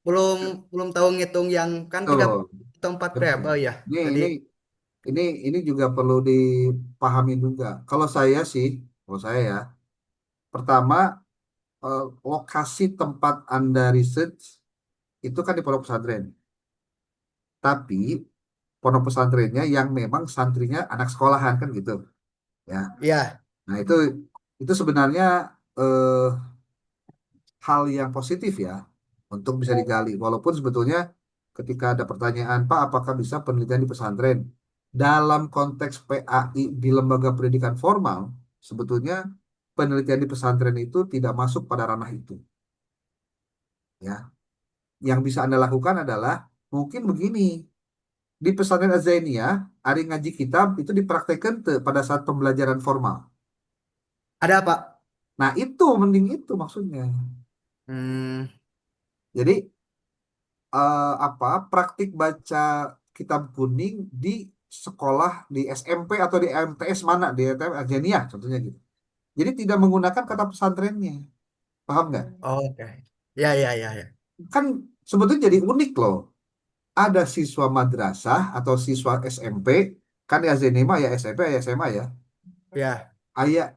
belum belum tahu ngitung yang kan tiga Betul. atau empat Betul. variabel ya. Ini Tadi ini ini juga perlu dipahami juga. Kalau saya ya, pertama lokasi tempat Anda research itu kan di pondok pesantren. Tapi pondok pesantrennya yang memang santrinya anak sekolahan kan gitu, ya. ya Nah, itu sebenarnya eh, hal yang positif ya untuk bisa digali. Walaupun sebetulnya ketika ada pertanyaan, Pak, apakah bisa penelitian di pesantren? Dalam konteks PAI di lembaga pendidikan formal, sebetulnya penelitian di pesantren itu tidak masuk pada ranah itu. Ya, yang bisa Anda lakukan adalah mungkin begini, di pesantren Az-Zainiyah, hari ngaji kitab itu dipraktekkan pada saat pembelajaran formal. ada Pak. Nah, itu mending itu maksudnya. Hmm, Jadi praktik baca kitab kuning di sekolah di SMP atau di MTS mana di MTS Azania contohnya gitu. Jadi tidak menggunakan kata pesantrennya, paham nggak? oke. Ya. Kan sebetulnya jadi unik loh. Ada siswa madrasah atau siswa SMP kan di Azania mah ya SMP ya SMA ya. Ya. Ayah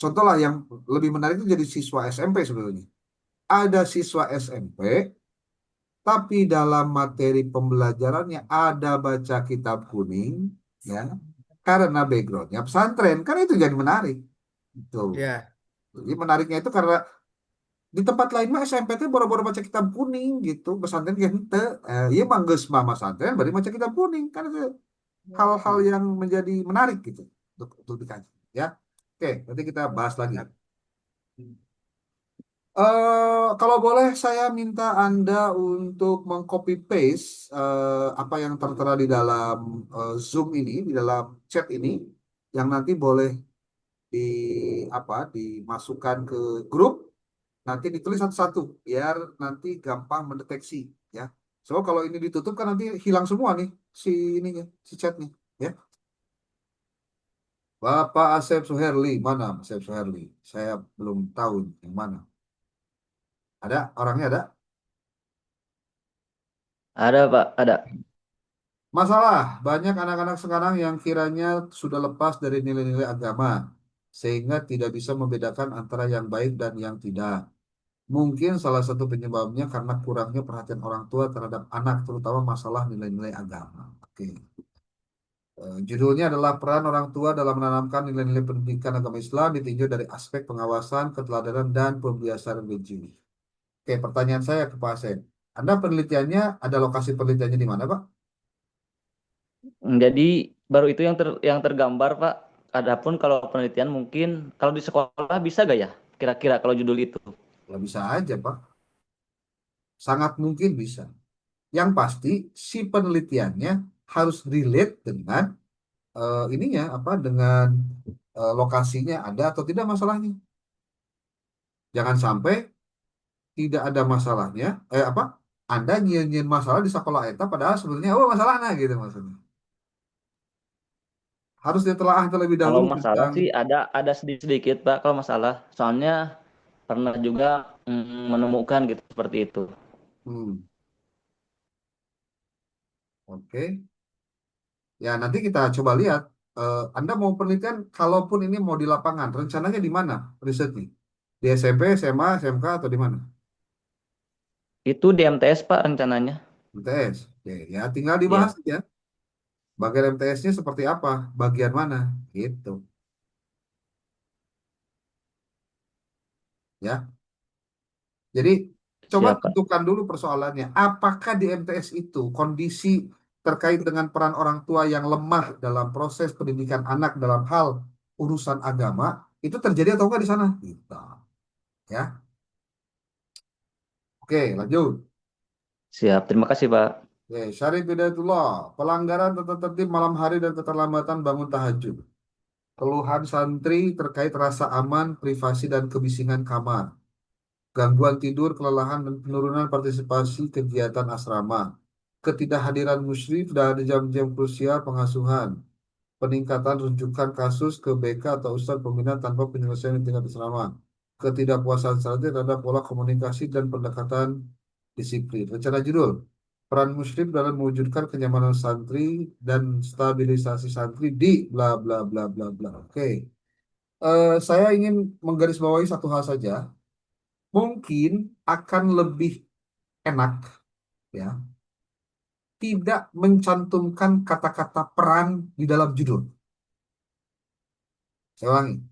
contoh lah yang lebih menarik itu jadi siswa SMP sebetulnya. Ada siswa SMP tapi dalam materi pembelajarannya ada baca kitab kuning, ya, karena backgroundnya pesantren, kan itu jadi menarik. Itu. Ya. Jadi menariknya itu karena di tempat lain mah SMP itu boro-boro baca kitab kuning gitu, pesantren kan ente. Iya mah geus mama pesantren bari baca kitab kuning, kan itu hal-hal yang menjadi menarik gitu untuk dikaji, ya. Oke, nanti kita bahas lagi. Kalau boleh saya minta Anda untuk mengcopy paste apa yang tertera di dalam Zoom ini, di dalam chat ini, yang nanti boleh di dimasukkan ke grup, nanti ditulis satu-satu biar nanti gampang mendeteksi, ya. So kalau ini ditutup kan nanti hilang semua nih si ininya, si chatnya, ya. Bapak Asep Suherli, mana Asep Suherli? Saya belum tahu yang mana. Ada orangnya ada? Ada Pak, ada. Masalah, banyak anak-anak sekarang yang kiranya sudah lepas dari nilai-nilai agama, sehingga tidak bisa membedakan antara yang baik dan yang tidak. Mungkin salah satu penyebabnya karena kurangnya perhatian orang tua terhadap anak, terutama masalah nilai-nilai agama. Oke. Judulnya adalah peran orang tua dalam menanamkan nilai-nilai pendidikan agama Islam ditinjau dari aspek pengawasan, keteladanan, dan pembiasan religius. Oke, pertanyaan saya ke Pak Asep. Anda penelitiannya, ada lokasi penelitiannya di mana, Pak? Jadi baru itu yang tergambar Pak. Adapun kalau penelitian mungkin kalau di sekolah bisa gak ya? Kira-kira kalau judul itu. Ya bisa aja, Pak. Sangat mungkin bisa. Yang pasti si penelitiannya harus relate dengan ininya dengan lokasinya ada atau tidak masalahnya. Jangan sampai tidak ada masalahnya, Anda nyiin masalah di sekolah eta padahal sebenarnya masalahnya gitu maksudnya. Harus ditelaah terlebih Kalau dahulu masalah tentang sih ada sedikit Pak kalau masalah. Soalnya pernah juga menemukan gitu seperti itu. hmm, oke. Ya, nanti kita coba lihat. Anda mau penelitian, kalaupun ini mau di lapangan, rencananya di mana risetnya? Di SMP, SMA, SMK, atau di mana? Itu di MTS Pak rencananya. MTS. Oke, ya tinggal Iya, dibahas aja. Bagian MTS-nya seperti apa? Bagian mana? Gitu. Ya. Jadi, coba siap Pak. tentukan dulu persoalannya. Apakah di MTS itu kondisi terkait dengan peran orang tua yang lemah dalam proses pendidikan anak dalam hal urusan agama itu terjadi atau enggak di sana? Gitu. Ya. Oke, lanjut. Siap, terima kasih Pak. Oke, Syarif Hidayatullah, pelanggaran tata tertib malam hari dan keterlambatan bangun tahajud. Keluhan santri terkait rasa aman, privasi, dan kebisingan kamar. Gangguan tidur, kelelahan, dan penurunan partisipasi kegiatan asrama. Ketidakhadiran musyrif dari jam-jam krusial pengasuhan. Peningkatan rujukan kasus ke BK atau Ustadz Pembina tanpa penyelesaian di tingkat asrama. Ketidakpuasan santri terhadap pola komunikasi dan pendekatan disiplin. Rencana judul, peran musyrif dalam mewujudkan kenyamanan santri dan stabilisasi santri di bla bla bla bla bla. Oke. Saya ingin menggarisbawahi satu hal saja. Mungkin akan lebih enak ya, tidak mencantumkan kata-kata peran di dalam judul. Saya ulangi,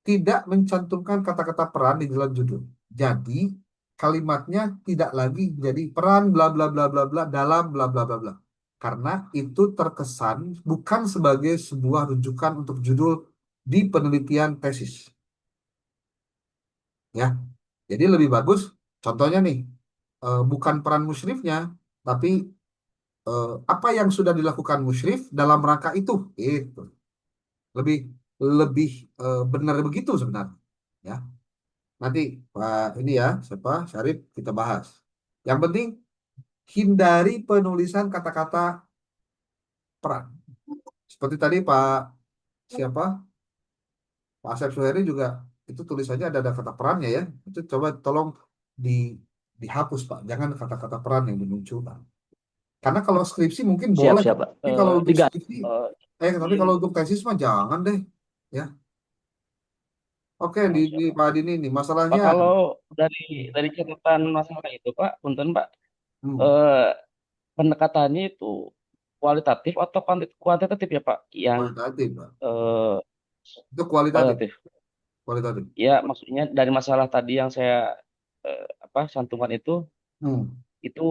tidak mencantumkan kata-kata peran di dalam judul. Jadi kalimatnya tidak lagi jadi peran bla bla bla bla bla dalam bla bla bla bla. Karena itu terkesan bukan sebagai sebuah rujukan untuk judul di penelitian tesis. Ya. Jadi lebih bagus contohnya nih, bukan peran musyrifnya, tapi apa yang sudah dilakukan musyrif dalam rangka itu. Itu lebih lebih benar begitu sebenarnya. Ya. Nanti Pak ini ya, siapa Syarif kita bahas. Yang penting hindari penulisan kata-kata peran. Seperti tadi Pak siapa Pak Asep Suheri juga itu tulisannya ada kata perannya ya. Itu coba tolong di dihapus Pak. Jangan kata-kata peran yang dimunculkan. Karena kalau skripsi mungkin Siap, boleh, siap Pak. tapi kalau untuk Diganti. skripsi, tapi kalau untuk tesis mah jangan deh, ya. Oke, di Pak Adin ini Pak, masalahnya, kalau dari catatan masalah itu Pak, punten Pak, hmm, eh, pendekatannya itu kualitatif atau kuantitatif ya Pak? Yang kualitatif, Pak. eh, Itu kualitatif, kualitatif. kualitatif. Ya, maksudnya dari masalah tadi yang saya cantumkan Hmm. itu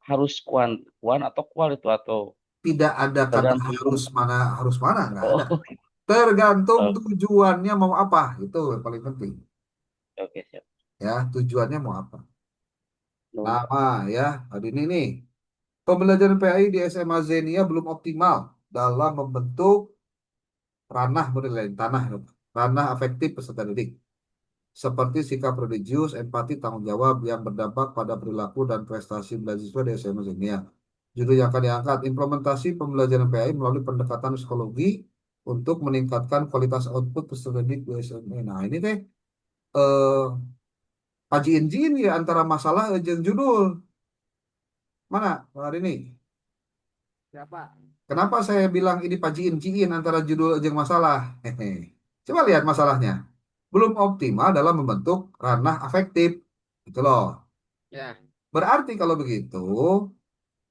harus kuan atau kual itu atau Tidak ada kata tergantung. harus mana, nggak ada. Oh, Tergantung oke, tujuannya mau apa, itu yang paling penting. oke, siap. Ya, tujuannya mau apa. Nuhun, Pak. Nama ya, Adin ini. Pembelajaran PAI di SMA Zenia belum optimal dalam membentuk ranah penilaian ranah afektif peserta didik. Seperti sikap religius, empati, tanggung jawab yang berdampak pada perilaku dan prestasi mahasiswa di SMA Zenia. Judul yang akan diangkat, implementasi pembelajaran PAI melalui pendekatan psikologi untuk meningkatkan kualitas output peserta didik di SMA. Nah, ini teh eh kajian ya antara masalah jeung judul. Mana hari ini? Siapa? Kenapa saya bilang ini pajiin antara judul jeung masalah? Hehe. Coba lihat masalahnya. Belum optimal dalam membentuk ranah afektif. Gitu loh. Ya. Berarti kalau begitu,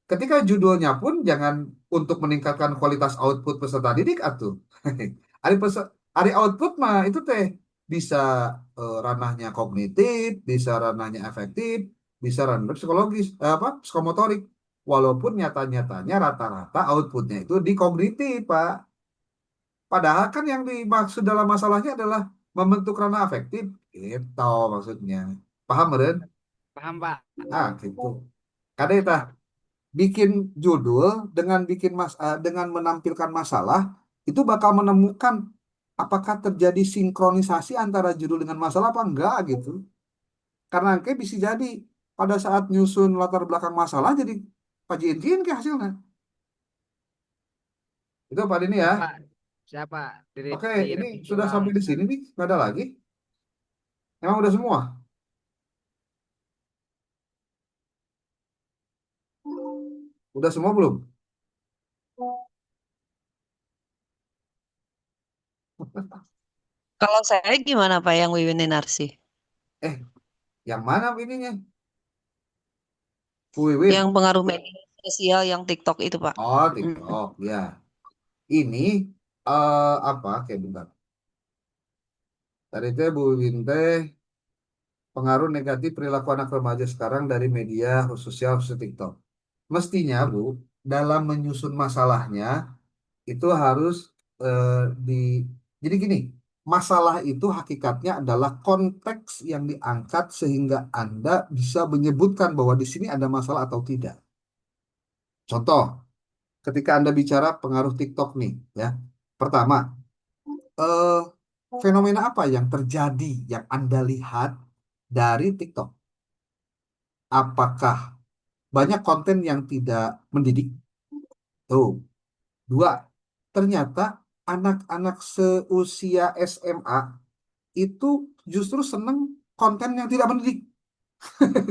ketika judulnya pun jangan untuk meningkatkan kualitas output peserta didik atuh. Ari output mah itu teh bisa ranahnya kognitif, bisa ranahnya efektif, bisa ranah psikologis, psikomotorik. Walaupun nyata-nyatanya rata-rata outputnya itu di kognitif, Pak. Padahal kan yang dimaksud dalam masalahnya adalah membentuk ranah afektif. Gitu maksudnya. Paham, Meren? Paham, Pak. Gitu. Kadeta bikin judul dengan menampilkan masalah itu bakal menemukan apakah terjadi sinkronisasi antara judul dengan masalah apa enggak gitu. Karena kayak bisa jadi pada saat nyusun latar belakang masalah jadi pajiin ke hasilnya. Itu Pak ini ya. Siapa? Oke, ini sudah sampai di sini nih, nggak ada lagi. Emang udah semua? Udah semua belum? Kalau saya gimana Pak yang Wiwin Narsi? Yang mana ininya? Wiwin. Yang pengaruh media sosial yang TikTok itu Pak. Oh, TikTok, ya. Ini apa? Kayak bentar. Tadi teh Bu Wiwin teh pengaruh negatif perilaku anak remaja sekarang dari media sosial khusus TikTok. Mestinya Bu, dalam menyusun masalahnya itu harus di Jadi gini, masalah itu hakikatnya adalah konteks yang diangkat sehingga Anda bisa menyebutkan bahwa di sini ada masalah atau tidak. Contoh, ketika Anda bicara pengaruh TikTok nih, ya. Pertama, eh, fenomena apa yang terjadi yang Anda lihat dari TikTok? Apakah banyak konten yang tidak mendidik? Tuh. Dua, ternyata anak-anak seusia SMA itu justru seneng konten yang tidak mendidik.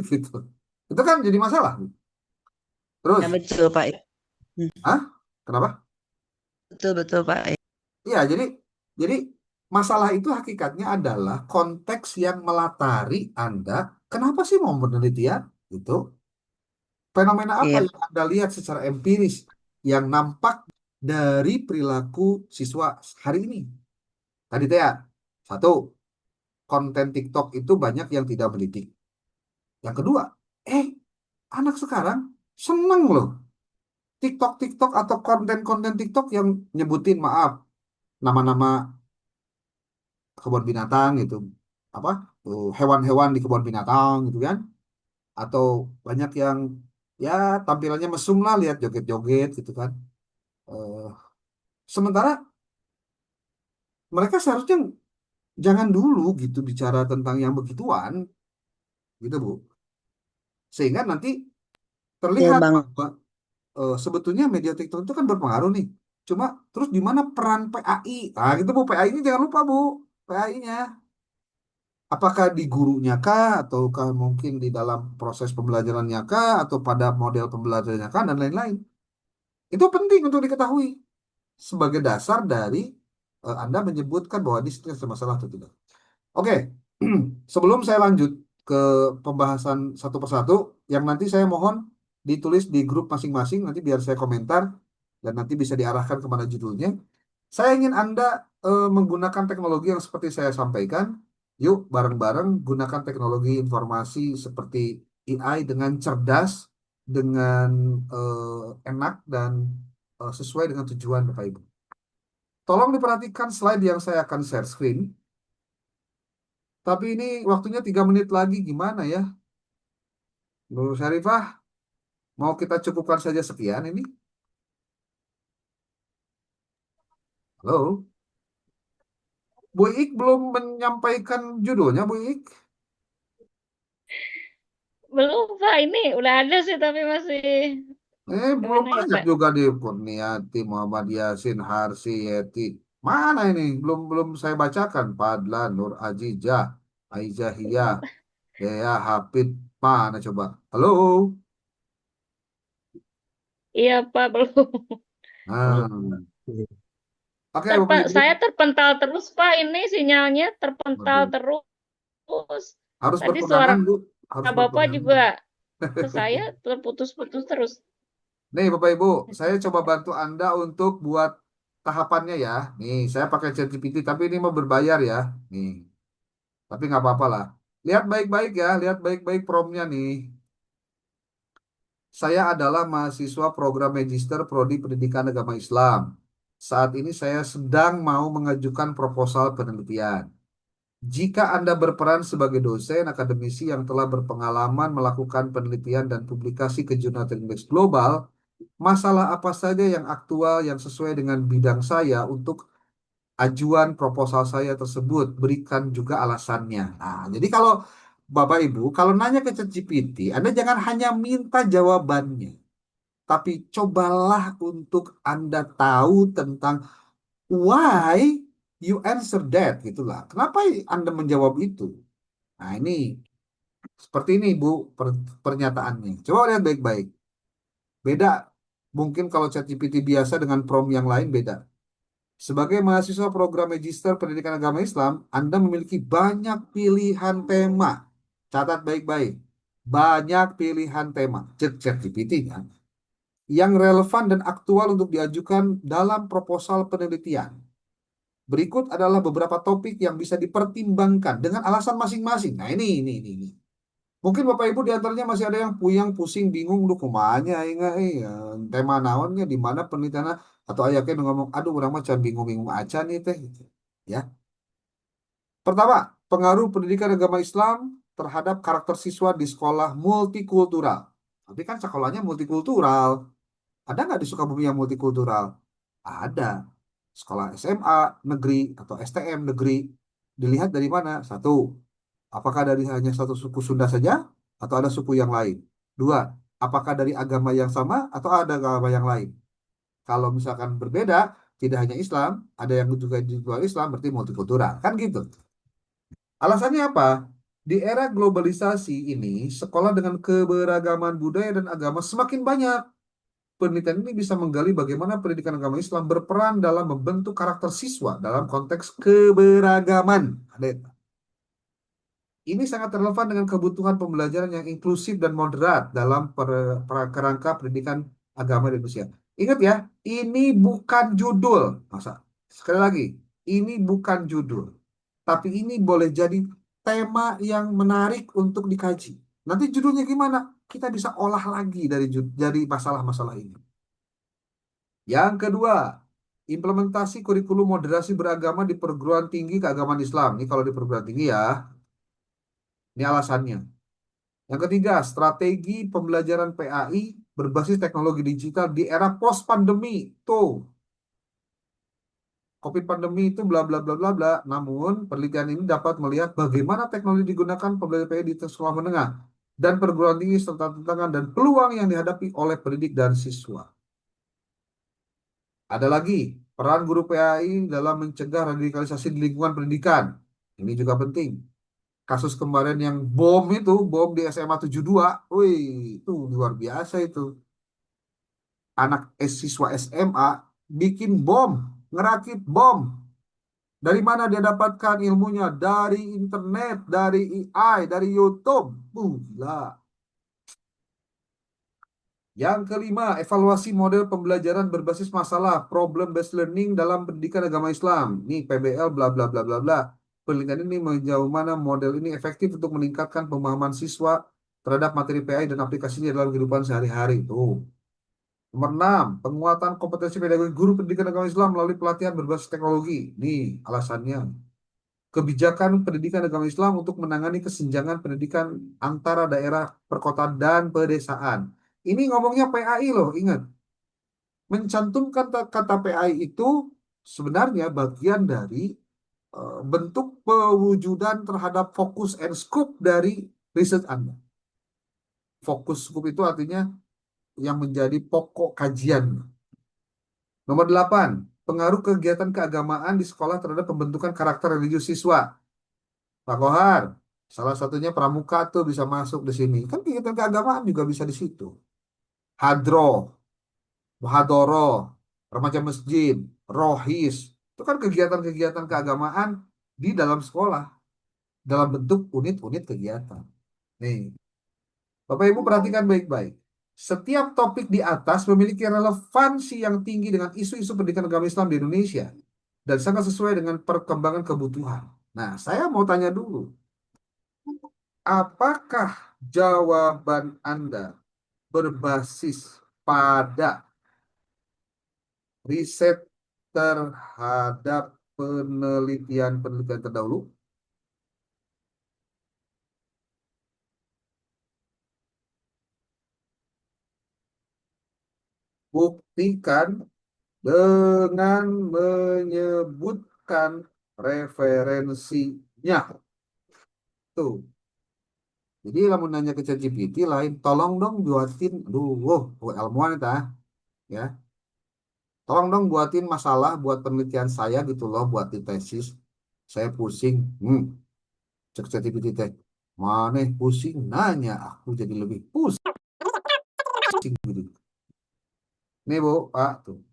Gitu. Itu kan jadi masalah. Terus, Ya betul Pak. Hmm, ah, kenapa? betul Pak. Iya, jadi masalah itu hakikatnya adalah konteks yang melatari Anda. Kenapa sih mau penelitian? Gitu. Fenomena apa Iya. yang Anda lihat secara empiris yang nampak dari perilaku siswa hari ini? Tadi teh ya, satu, konten TikTok itu banyak yang tidak mendidik. Yang kedua, eh, anak sekarang seneng loh TikTok atau konten-konten TikTok yang nyebutin maaf nama-nama kebun binatang gitu, apa hewan-hewan di kebun binatang gitu kan, atau banyak yang ya tampilannya mesum lah, lihat joget-joget gitu kan. Eh, Sementara mereka seharusnya jangan dulu gitu bicara tentang yang begituan gitu Bu, sehingga nanti Betul terlihat Bang. bahwa sebetulnya media TikTok itu kan berpengaruh nih. Cuma terus di mana peran PAI? Nah, gitu Bu, PAI ini jangan lupa Bu, PAI-nya. Apakah di gurunya kah, ataukah mungkin di dalam proses pembelajarannya kah, atau pada model pembelajarannya kah, dan lain-lain. Itu penting untuk diketahui sebagai dasar dari Anda menyebutkan bahwa ini ada masalah atau tidak. Oke, sebelum saya lanjut ke pembahasan satu persatu, yang nanti saya mohon ditulis di grup masing-masing, nanti biar saya komentar, dan nanti bisa diarahkan kemana judulnya. Saya ingin Anda menggunakan teknologi yang seperti saya sampaikan. Yuk, bareng-bareng gunakan teknologi informasi seperti AI dengan cerdas, dengan enak, dan sesuai dengan tujuan Bapak Ibu. Tolong diperhatikan slide yang saya akan share screen. Tapi ini waktunya 3 menit lagi, gimana ya? Bu Syarifah, mau kita cukupkan saja sekian ini? Halo? Bu Ik belum menyampaikan judulnya, Bu Ik? Belum Pak, ini udah ada sih tapi masih Belum gimana ya banyak Pak? juga di Kurniati, Muhammad Yasin, Harsi, Yeti. Mana ini? Belum belum saya bacakan. Padlan, Nur Ajijah, Aizahiyah, Dea, Hafid. Mana coba? Halo? Iya Pak, belum. Nah. Oke, Bapak Ibu. Saya terpental terus Pak, ini sinyalnya terpental Waduh. terus. Harus Tadi suara berpegangan, Bu. Harus Bapak berpegangan. juga ke saya terputus-putus terus. Nih, Bapak Ibu, saya coba bantu Anda untuk buat tahapannya ya. Nih, saya pakai ChatGPT, tapi ini mau berbayar ya. Nih, tapi nggak apa-apa lah. Lihat baik-baik ya, lihat baik-baik promnya nih. Saya adalah mahasiswa program Magister Prodi Pendidikan Agama Islam. Saat ini saya sedang mau mengajukan proposal penelitian. Jika Anda berperan sebagai dosen akademisi yang telah berpengalaman melakukan penelitian dan publikasi ke jurnal Indeks Global, masalah apa saja yang aktual yang sesuai dengan bidang saya untuk ajuan proposal saya tersebut, berikan juga alasannya. Nah, jadi kalau Bapak Ibu, kalau nanya ke ChatGPT, Anda jangan hanya minta jawabannya, tapi cobalah untuk Anda tahu tentang why you answer that, gitulah. Kenapa Anda menjawab itu? Nah, ini seperti ini, Bu, pernyataannya. Coba lihat baik-baik. Beda. Mungkin kalau ChatGPT biasa dengan prompt yang lain beda. Sebagai mahasiswa program Magister Pendidikan Agama Islam, Anda memiliki banyak pilihan tema. Catat baik-baik. Banyak pilihan tema. ChatGPT-nya yang relevan dan aktual untuk diajukan dalam proposal penelitian. Berikut adalah beberapa topik yang bisa dipertimbangkan dengan alasan masing-masing. Nah, ini. Mungkin Bapak Ibu di antaranya masih ada yang puyang, pusing, bingung, lu kumanya, ingat, tema naonnya, di mana penelitiannya, atau ayahnya ngomong, aduh, orang macam bingung-bingung aja nih teh. Gitu. Ya. Pertama, pengaruh pendidikan agama Islam terhadap karakter siswa di sekolah multikultural. Tapi kan sekolahnya multikultural. Ada nggak di Sukabumi yang multikultural? Ada. Sekolah SMA negeri atau STM negeri. Dilihat dari mana? Satu, apakah dari hanya satu suku Sunda saja atau ada suku yang lain? Dua, apakah dari agama yang sama atau ada agama yang lain? Kalau misalkan berbeda, tidak hanya Islam, ada yang juga di luar Islam, berarti multikultural. Kan gitu. Alasannya apa? Di era globalisasi ini, sekolah dengan keberagaman budaya dan agama semakin banyak. Penelitian ini bisa menggali bagaimana pendidikan agama Islam berperan dalam membentuk karakter siswa dalam konteks keberagaman. Ini sangat relevan dengan kebutuhan pembelajaran yang inklusif dan moderat dalam kerangka pendidikan agama di Indonesia. Ingat ya, ini bukan judul. Masa? Sekali lagi, ini bukan judul. Tapi ini boleh jadi tema yang menarik untuk dikaji. Nanti judulnya gimana? Kita bisa olah lagi dari masalah-masalah ini. Yang kedua, implementasi kurikulum moderasi beragama di perguruan tinggi keagamaan Islam. Ini kalau di perguruan tinggi ya, ini alasannya. Yang ketiga, strategi pembelajaran PAI berbasis teknologi digital di era post-pandemi. Tuh, COVID pandemi itu bla bla bla bla bla. Namun, penelitian ini dapat melihat bagaimana teknologi digunakan pembelajaran PAI di sekolah menengah dan perguruan tinggi serta tantangan dan peluang yang dihadapi oleh pendidik dan siswa. Ada lagi, peran guru PAI dalam mencegah radikalisasi di lingkungan pendidikan. Ini juga penting. Kasus kemarin yang bom di SMA 72, wih, itu luar biasa itu. Anak siswa SMA bikin bom, ngerakit bom. Dari mana dia dapatkan ilmunya? Dari internet, dari AI, dari YouTube. Gila. Yang kelima, evaluasi model pembelajaran berbasis masalah, problem based learning dalam pendidikan agama Islam. Ini PBL bla bla bla bla bla. Penelitian ini menjauh mana model ini efektif untuk meningkatkan pemahaman siswa terhadap materi PAI dan aplikasinya dalam kehidupan sehari-hari. Tuh. Nomor 6, penguatan kompetensi pedagogi guru pendidikan agama Islam melalui pelatihan berbasis teknologi. Nih alasannya. Kebijakan pendidikan agama Islam untuk menangani kesenjangan pendidikan antara daerah perkotaan dan pedesaan. Ini ngomongnya PAI loh, ingat. Mencantumkan kata PAI itu sebenarnya bagian dari bentuk pewujudan terhadap fokus and scope dari riset Anda. Fokus scope itu artinya yang menjadi pokok kajian. Nomor 8, pengaruh kegiatan keagamaan di sekolah terhadap pembentukan karakter religius siswa. Pak Kohar, salah satunya pramuka tuh bisa masuk di sini. Kan kegiatan keagamaan juga bisa di situ. Hadro, Muhadoro, remaja masjid, rohis. Itu kan kegiatan-kegiatan keagamaan di dalam sekolah. Dalam bentuk unit-unit kegiatan. Nih, Bapak Ibu perhatikan baik-baik. Setiap topik di atas memiliki relevansi yang tinggi dengan isu-isu pendidikan agama Islam di Indonesia. Dan sangat sesuai dengan perkembangan kebutuhan. Nah, saya mau tanya dulu. Apakah jawaban Anda berbasis pada riset terhadap penelitian-penelitian terdahulu? Buktikan dengan menyebutkan referensinya. Tuh. Jadi kalau nanya ke ChatGPT lain, tolong dong buatin, ilmuwan itu ya. Tolong dong buatin masalah buat penelitian saya gitu loh, buat di tesis. Saya pusing. Cek ChatGPT teh. Mana pusing nanya, aku jadi lebih pusing gitu. Nih Bu, Pak tuh.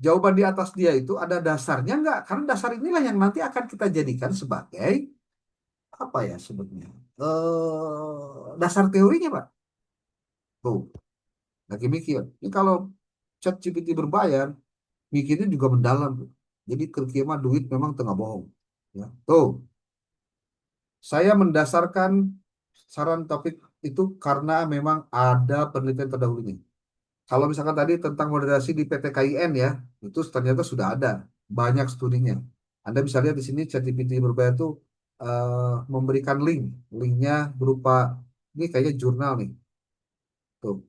Jawaban di atas dia itu ada dasarnya enggak? Karena dasar inilah yang nanti akan kita jadikan sebagai apa ya sebetulnya? Dasar teorinya, Pak. Tuh, lagi mikir. Ini kalau ChatGPT berbayar, mikirnya juga mendalam. Tuh. Jadi kira duit memang tengah bohong. Ya. Tuh, saya mendasarkan saran topik itu karena memang ada penelitian terdahulunya. Kalau misalkan tadi tentang moderasi di PT KIN ya, itu ternyata sudah ada. banyak studinya. Anda bisa lihat di sini ChatGPT berbayar tuh memberikan linknya berupa ini kayaknya jurnal nih, tuh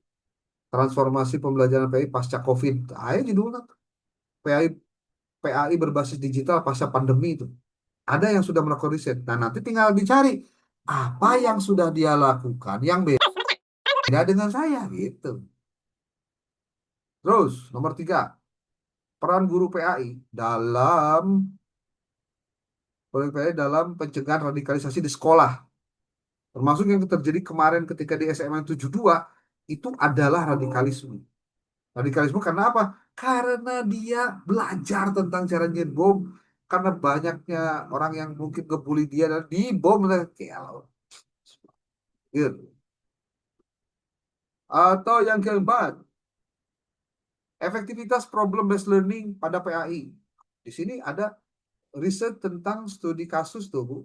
transformasi pembelajaran PAI pasca COVID. Ayo judulnya PAI PAI berbasis digital pasca pandemi itu. Ada yang sudah melakukan riset. Nah nanti tinggal dicari apa yang sudah dia lakukan yang beda dengan saya gitu. Terus nomor 3, peran guru PAI dalam pencegahan radikalisasi di sekolah. Termasuk yang terjadi kemarin ketika di SMA 72 itu adalah radikalisme. Radikalisme karena apa? Karena dia belajar tentang cara bom, karena banyaknya orang yang mungkin ngebully dia dan dibom gitu. Atau yang keempat, efektivitas problem based learning pada PAI. Di sini ada riset tentang studi kasus tuh, Bu.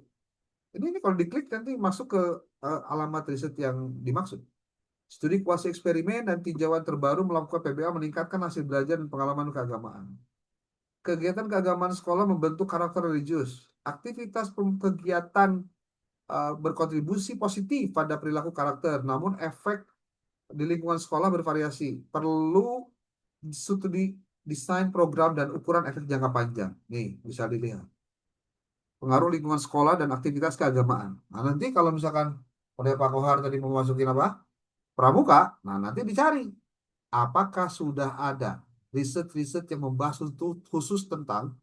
Ini kalau diklik nanti masuk ke alamat riset yang dimaksud. Studi kuasi eksperimen dan tinjauan terbaru melakukan PBA meningkatkan hasil belajar dan pengalaman keagamaan. Kegiatan keagamaan sekolah membentuk karakter religius. Aktivitas kegiatan berkontribusi positif pada perilaku karakter, namun efek di lingkungan sekolah bervariasi. Perlu studi desain program dan ukuran efek jangka panjang. Nih, bisa dilihat. Pengaruh lingkungan sekolah dan aktivitas keagamaan. Nah, nanti kalau misalkan oleh Pak Kohar tadi mau masukin apa? Pramuka, nah nanti dicari apakah sudah ada riset-riset yang membahas khusus tentang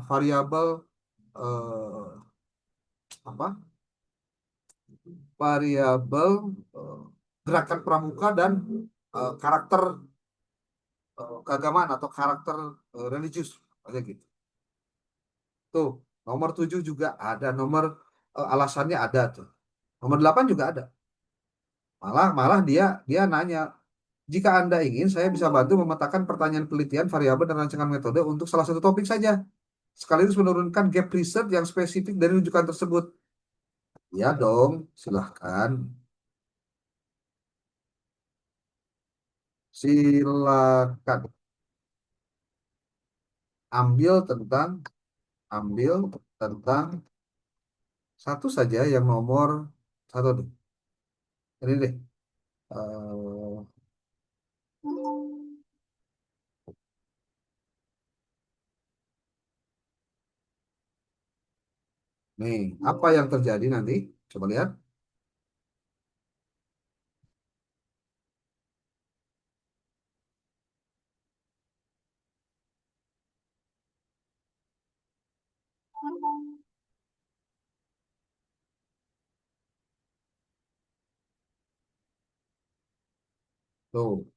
variabel eh, apa variabel eh, gerakan pramuka dan karakter keagamaan atau karakter religius aja gitu. Tuh, nomor 7 juga ada, nomor alasannya ada tuh. Nomor 8 juga ada. Malah dia nanya, jika Anda ingin, saya bisa bantu memetakan pertanyaan penelitian, variabel, dan rancangan metode untuk salah satu topik saja, sekaligus menurunkan gap riset yang spesifik dari rujukan tersebut. Ya dong, silahkan. Silakan. Ambil tentang satu saja yang nomor 1 deh. Ini deh. Nih, apa yang terjadi nanti? Coba lihat. Tuh.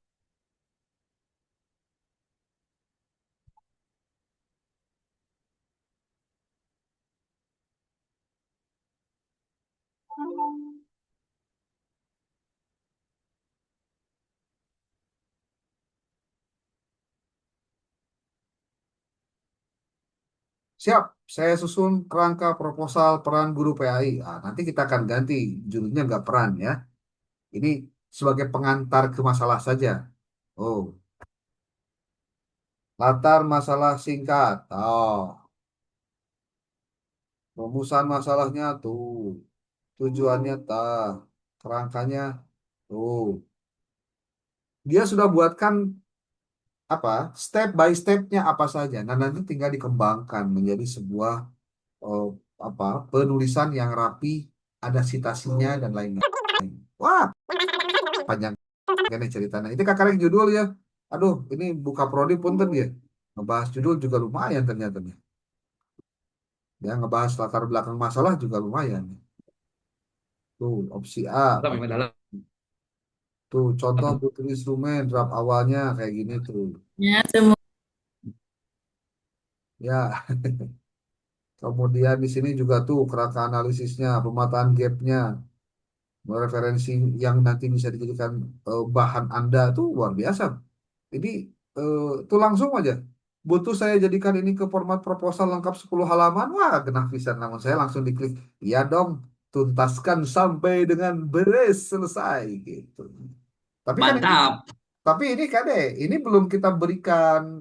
Siap, saya susun kerangka proposal peran guru PAI. Ah, nanti kita akan ganti judulnya nggak peran ya. Ini sebagai pengantar ke masalah saja. Oh, latar masalah singkat. Oh, rumusan masalahnya tuh. Tujuannya kerangkanya tuh. Dia sudah buatkan apa? Step by stepnya apa saja. Nah, nanti tinggal dikembangkan menjadi sebuah oh, penulisan yang rapi, ada citasinya dan lain-lain. Wah, panjang kan ceritanya. Ini kakak yang judul ya. Aduh, ini buka prodi punten ya. Ngebahas judul juga lumayan ternyata nih. Ya, ngebahas latar belakang masalah juga lumayan. Tuh, opsi A. Sampai dalam. Tuh, contoh butuh instrumen draft awalnya kayak gini tuh. Ya, semua. Ya. Kemudian di sini juga tuh kerangka analisisnya, pemetaan gapnya, referensi yang nanti bisa dijadikan bahan Anda tuh luar biasa. Ini tuh langsung aja. Butuh saya jadikan ini ke format proposal lengkap 10 halaman. Wah, genah pisan, namun saya langsung diklik. Iya dong, tuntaskan sampai dengan beres selesai gitu. Tapi kan Mantap. Tapi ini ini belum kita berikan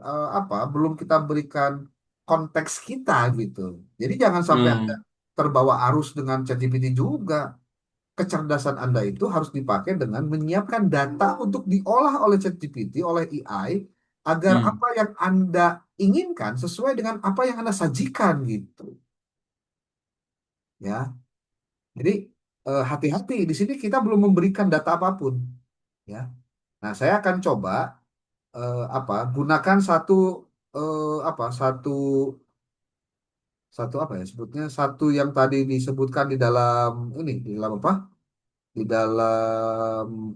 belum kita berikan konteks kita gitu. Jadi jangan sampai Anda terbawa arus dengan ChatGPT juga. Kecerdasan Anda itu harus dipakai dengan menyiapkan data untuk diolah oleh ChatGPT, oleh AI, agar apa yang Anda inginkan sesuai dengan apa yang Anda sajikan gitu. Ya. Jadi hati-hati di sini kita belum memberikan data apapun. Ya. Nah, saya akan coba gunakan satu yang tadi disebutkan di dalam di dalam apa? Di dalam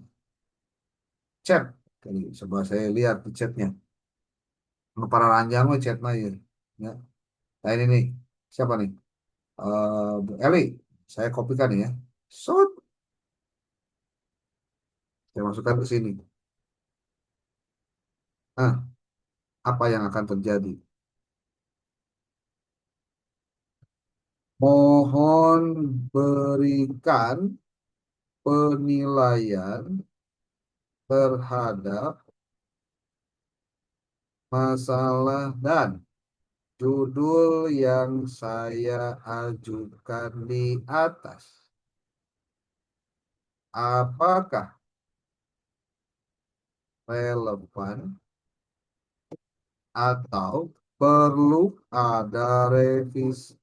chat. Kali coba saya lihat di chatnya. Para ranjang loh chat mah ya. Ya. Nah ini nih. Siapa nih? Bu Eli. Saya kopikan ya. Shot. Saya masukkan ke sini. Nah, apa yang akan terjadi? Mohon berikan penilaian terhadap masalah dan judul yang saya ajukan di atas. Apakah relevan atau perlu ada revisi?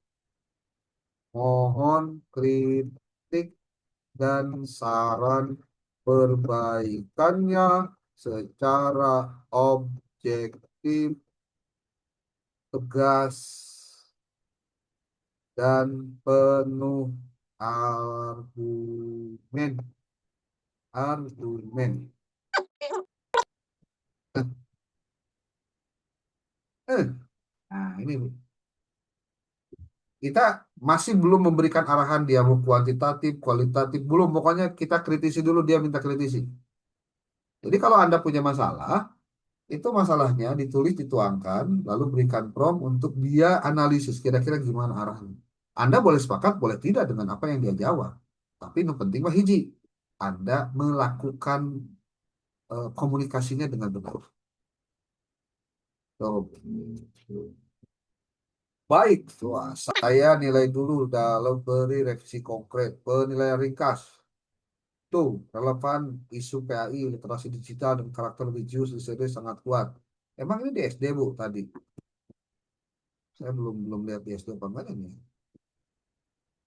Mohon kritik dan saran perbaikannya secara objektif, tegas, dan penuh argumen. Nah, ini kita masih belum memberikan arahan dia mau kuantitatif, kualitatif, belum. Pokoknya kita kritisi dulu, dia minta kritisi. Jadi kalau Anda punya masalah, itu masalahnya ditulis, dituangkan, lalu berikan prompt untuk dia analisis kira-kira gimana arahnya. Anda boleh sepakat, boleh tidak dengan apa yang dia jawab. Tapi yang penting mah hiji, Anda melakukan komunikasinya dengan benar. Baik, saya nilai dulu dalam beri revisi konkret, penilaian ringkas. Tuh, relevan isu PAI, literasi digital, dan karakter religius di SD sangat kuat. Emang ini di SD, Bu, tadi? Saya belum lihat di SD apa enggak ini.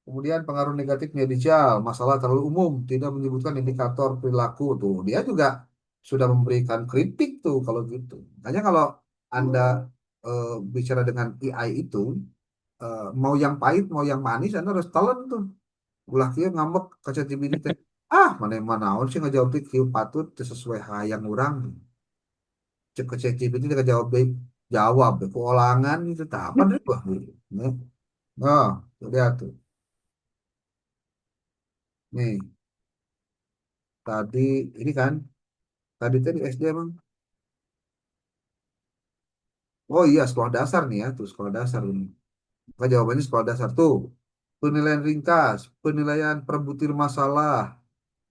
Kemudian pengaruh negatif media digital, masalah terlalu umum, tidak menyebutkan indikator perilaku. Tuh, dia juga sudah memberikan kritik tuh kalau gitu. Makanya kalau Anda bicara dengan AI itu, mau yang pahit, mau yang manis, Anda harus telan tuh. Ulah kieu ngambek ka ChatGPT teh. Mana naon sih ngajawab teh kieu patut teu sesuai hayang urang. Cek ke ChatGPT teh jawab deui. Jawab deh keulangan gitu tah apa deh bah. Nah, lihat tuh. Nih, tadi ini kan tadi SD emang. Oh iya, sekolah dasar nih ya, tuh sekolah dasar ini. Maka jawabannya sekolah dasar tuh. Penilaian ringkas, penilaian per butir masalah,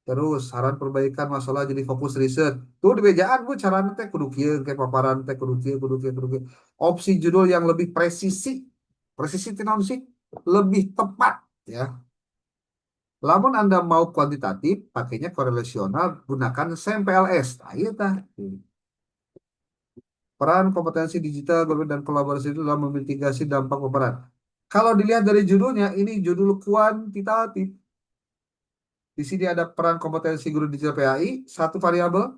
terus saran perbaikan masalah jadi fokus riset. Tuh di bejaan bu cara teh kudu kieu kayak paparan teh kudu kieu kudu kieu kudu kieu. Opsi judul yang lebih presisi. Presisi itu naon sih? Lebih tepat ya. Lamun Anda mau kuantitatif, pakainya korelasional, gunakan SAMPLS. Nah, iya tah. Peran kompetensi digital dan kolaborasi itu dalam memitigasi dampak paparan. Kalau dilihat dari judulnya, ini judul kuantitatif. Di sini ada peran kompetensi guru digital PAI, satu variabel,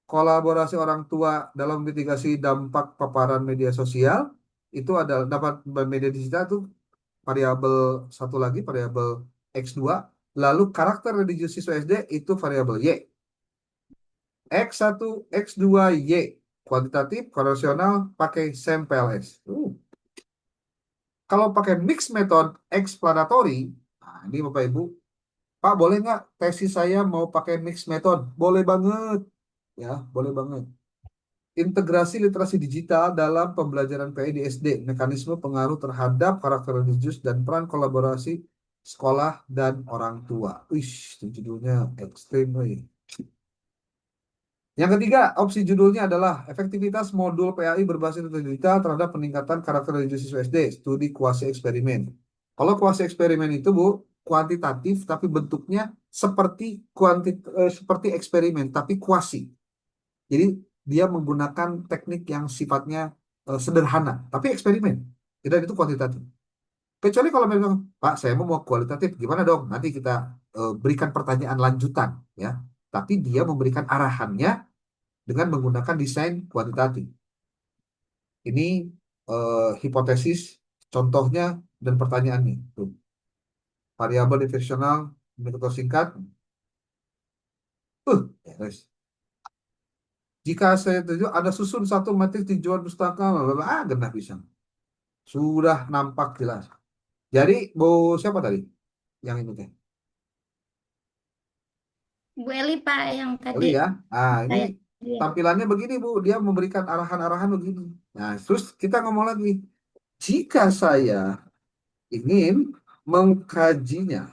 kolaborasi orang tua dalam mitigasi dampak paparan media sosial, itu adalah dapat media digital itu variabel satu lagi, variabel X2, lalu karakter religius siswa SD itu variabel Y. X1, X2, Y. Kuantitatif, korelasional, pakai SAMPLS. Kalau pakai mixed method explanatory, nah ini Bapak Ibu, Pak boleh nggak tesis saya mau pakai mixed method? Boleh banget, ya boleh banget. Integrasi literasi digital dalam pembelajaran PAI di SD, mekanisme pengaruh terhadap karakter religius dan peran kolaborasi sekolah dan orang tua. Wih, judulnya ekstrim nih. Yang ketiga, opsi judulnya adalah efektivitas modul PAI berbasis intelektual digital terhadap peningkatan karakter religius siswa SD, studi kuasi eksperimen. Kalau kuasi eksperimen itu, Bu, kuantitatif tapi bentuknya seperti eksperimen tapi kuasi. Jadi dia menggunakan teknik yang sifatnya sederhana, tapi eksperimen. Dan itu kuantitatif. Kecuali kalau memang, Pak, saya mau kualitatif, gimana dong? Nanti kita berikan pertanyaan lanjutan, ya. Tapi dia memberikan arahannya dengan menggunakan desain kuantitatif. Ini hipotesis, contohnya dan pertanyaannya. Tuh. Variabel diferensial, indikator singkat. Yes. Jika saya tuju ada susun satu matriks dijual pustaka, genah bisa. Sudah nampak jelas. Jadi, Bu siapa tadi? Yang ini teh? Bu Eli Pak yang Oli tadi ya. Ah, ini saya. Iya. tampilannya begini, Bu. Dia memberikan arahan-arahan begini. Nah, terus kita ngomong lagi. Jika saya ingin mengkajinya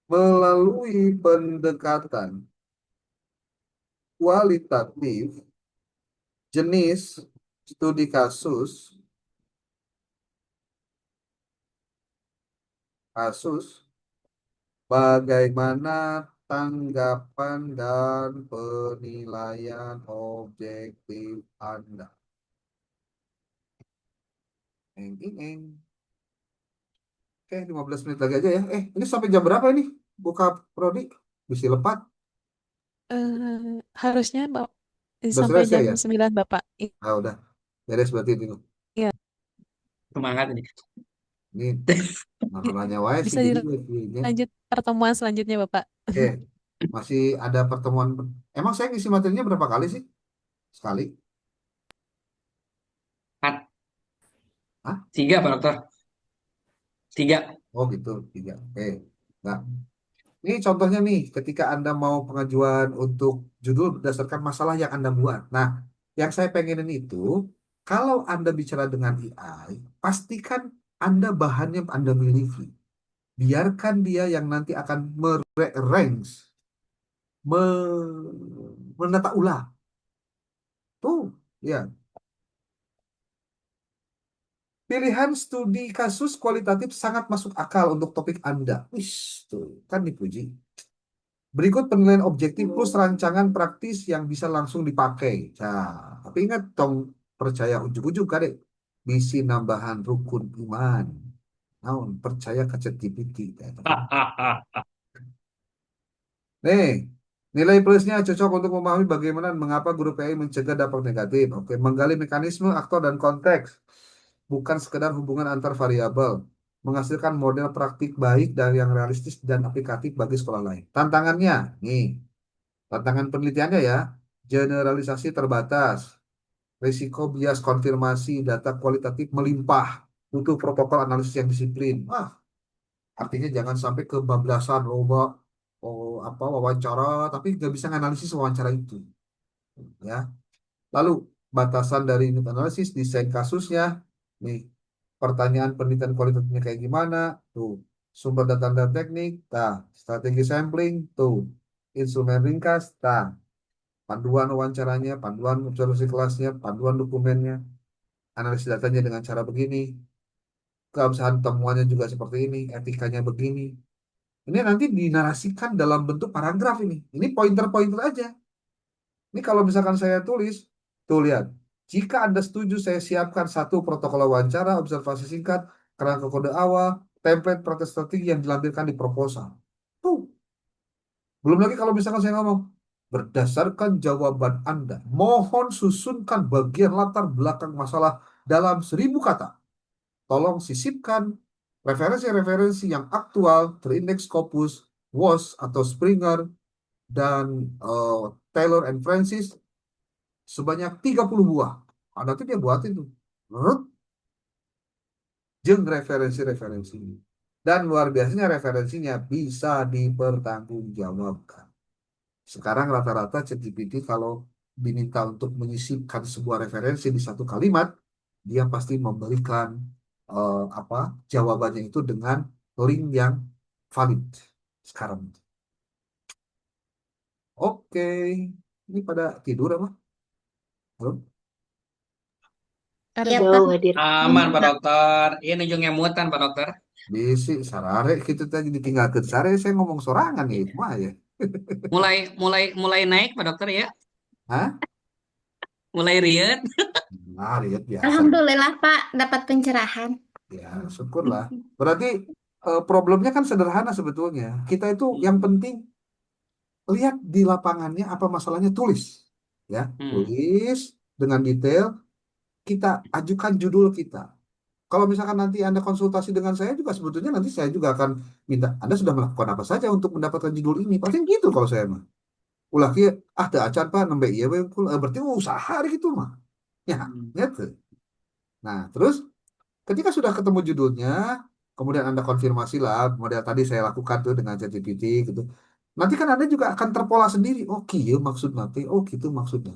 melalui pendekatan kualitatif, jenis studi kasus bagaimana tanggapan dan penilaian objektif Anda. Oke, 15 menit lagi aja ya. Ini sampai jam berapa ini? Buka prodi? Bisa lepat. Harusnya Udah sampai selesai jam ya? 9 Bapak. Ah, udah. Beres berarti ini. Iya. Semangat ini. Ini masalahnya wae sih Bisa jadi dilanjut pertemuan selanjutnya Bapak. Oke, masih ada pertemuan. Emang saya ngisi materinya berapa kali sih? Sekali? 4. Hah? 3 Pak Dokter. 3. Oh gitu, 3. Oke. Nah, ini contohnya nih, ketika Anda mau pengajuan untuk judul berdasarkan masalah yang Anda buat. Nah, yang saya pengenin itu, kalau Anda bicara dengan AI, pastikan Anda bahannya Anda miliki. Biarkan dia yang nanti akan meranks, menata ulang. Tuh, ya. Pilihan studi kasus kualitatif sangat masuk akal untuk topik Anda. Wih, tuh, kan dipuji. Berikut penilaian objektif plus rancangan praktis yang bisa langsung dipakai. Nah, tapi ingat dong, percaya ujuk-ujuk kadek. Misi nambahan rukun iman. Naon, percaya ke ChatGPT. Nih, nilai plusnya cocok untuk memahami bagaimana dan mengapa guru PAI mencegah dampak negatif. Oke, menggali mekanisme, aktor, dan konteks. Bukan sekedar hubungan antar variabel. Menghasilkan model praktik baik dan yang realistis dan aplikatif bagi sekolah lain. Tantangannya, nih, tantangan penelitiannya ya, generalisasi terbatas, risiko bias konfirmasi, data kualitatif melimpah, butuh protokol analisis yang disiplin. Artinya jangan sampai kebablasan loba wawancara, tapi nggak bisa menganalisis wawancara itu. Ya. Lalu batasan dari unit analisis, desain kasusnya, nih pertanyaan penelitian kualitatifnya kayak gimana, tuh sumber data dan teknik, strategi sampling, tuh instrumen ringkas, panduan wawancaranya, panduan observasi kelasnya, panduan dokumennya, analisis datanya dengan cara begini, keabsahan temuannya juga seperti ini, etikanya begini. Ini nanti dinarasikan dalam bentuk paragraf ini. Ini pointer-pointer aja. Ini kalau misalkan saya tulis, tuh lihat. Jika Anda setuju, saya siapkan satu protokol wawancara, observasi singkat, kerangka kode awal, template praktek strategi yang dilampirkan di proposal. Tuh. Belum lagi kalau misalkan saya ngomong, berdasarkan jawaban Anda, mohon susunkan bagian latar belakang masalah dalam 1000 kata. Tolong sisipkan referensi-referensi yang aktual, terindeks Scopus, WOS atau Springer, dan Taylor and Francis sebanyak 30 buah. Ada tuh dia buat itu. Jeng referensi-referensi. Dan luar biasanya referensinya bisa dipertanggungjawabkan. Sekarang rata-rata ChatGPT kalau diminta untuk menyisipkan sebuah referensi di satu kalimat, dia pasti memberikan jawabannya itu dengan link yang valid sekarang. Oke. Ini pada tidur apa? Halo? Ada Ya, Bu. Pak. hadir. Aman, Pak Dokter. Ini nunjuk ngemutan, Pak Dokter. Bisi sarare gitu tadi ditinggalkan sare saya ngomong sorangan nih mah ya. Mulai mulai mulai naik, Pak Dokter ya. Hah? Mulai riet. Nah, lihat biasa. Alhamdulillah, Pak, dapat pencerahan. Ya, syukurlah. Berarti problemnya kan sederhana sebetulnya. Kita itu yang penting lihat di lapangannya apa masalahnya, tulis. Ya, tulis dengan detail, kita ajukan judul kita. Kalau misalkan nanti Anda konsultasi dengan saya juga sebetulnya nanti saya juga akan minta Anda sudah melakukan apa saja untuk mendapatkan judul ini. Pasti gitu kalau saya mah. Ulah kieu teu acan Pak nembe ieu we berarti usaha gitu mah. Ya, gitu. Nah, terus ketika sudah ketemu judulnya, kemudian Anda konfirmasi lah model tadi saya lakukan tuh dengan ChatGPT gitu. Nanti kan Anda juga akan terpola sendiri. Oh, kieu maksud nanti. Oh, gitu maksudnya.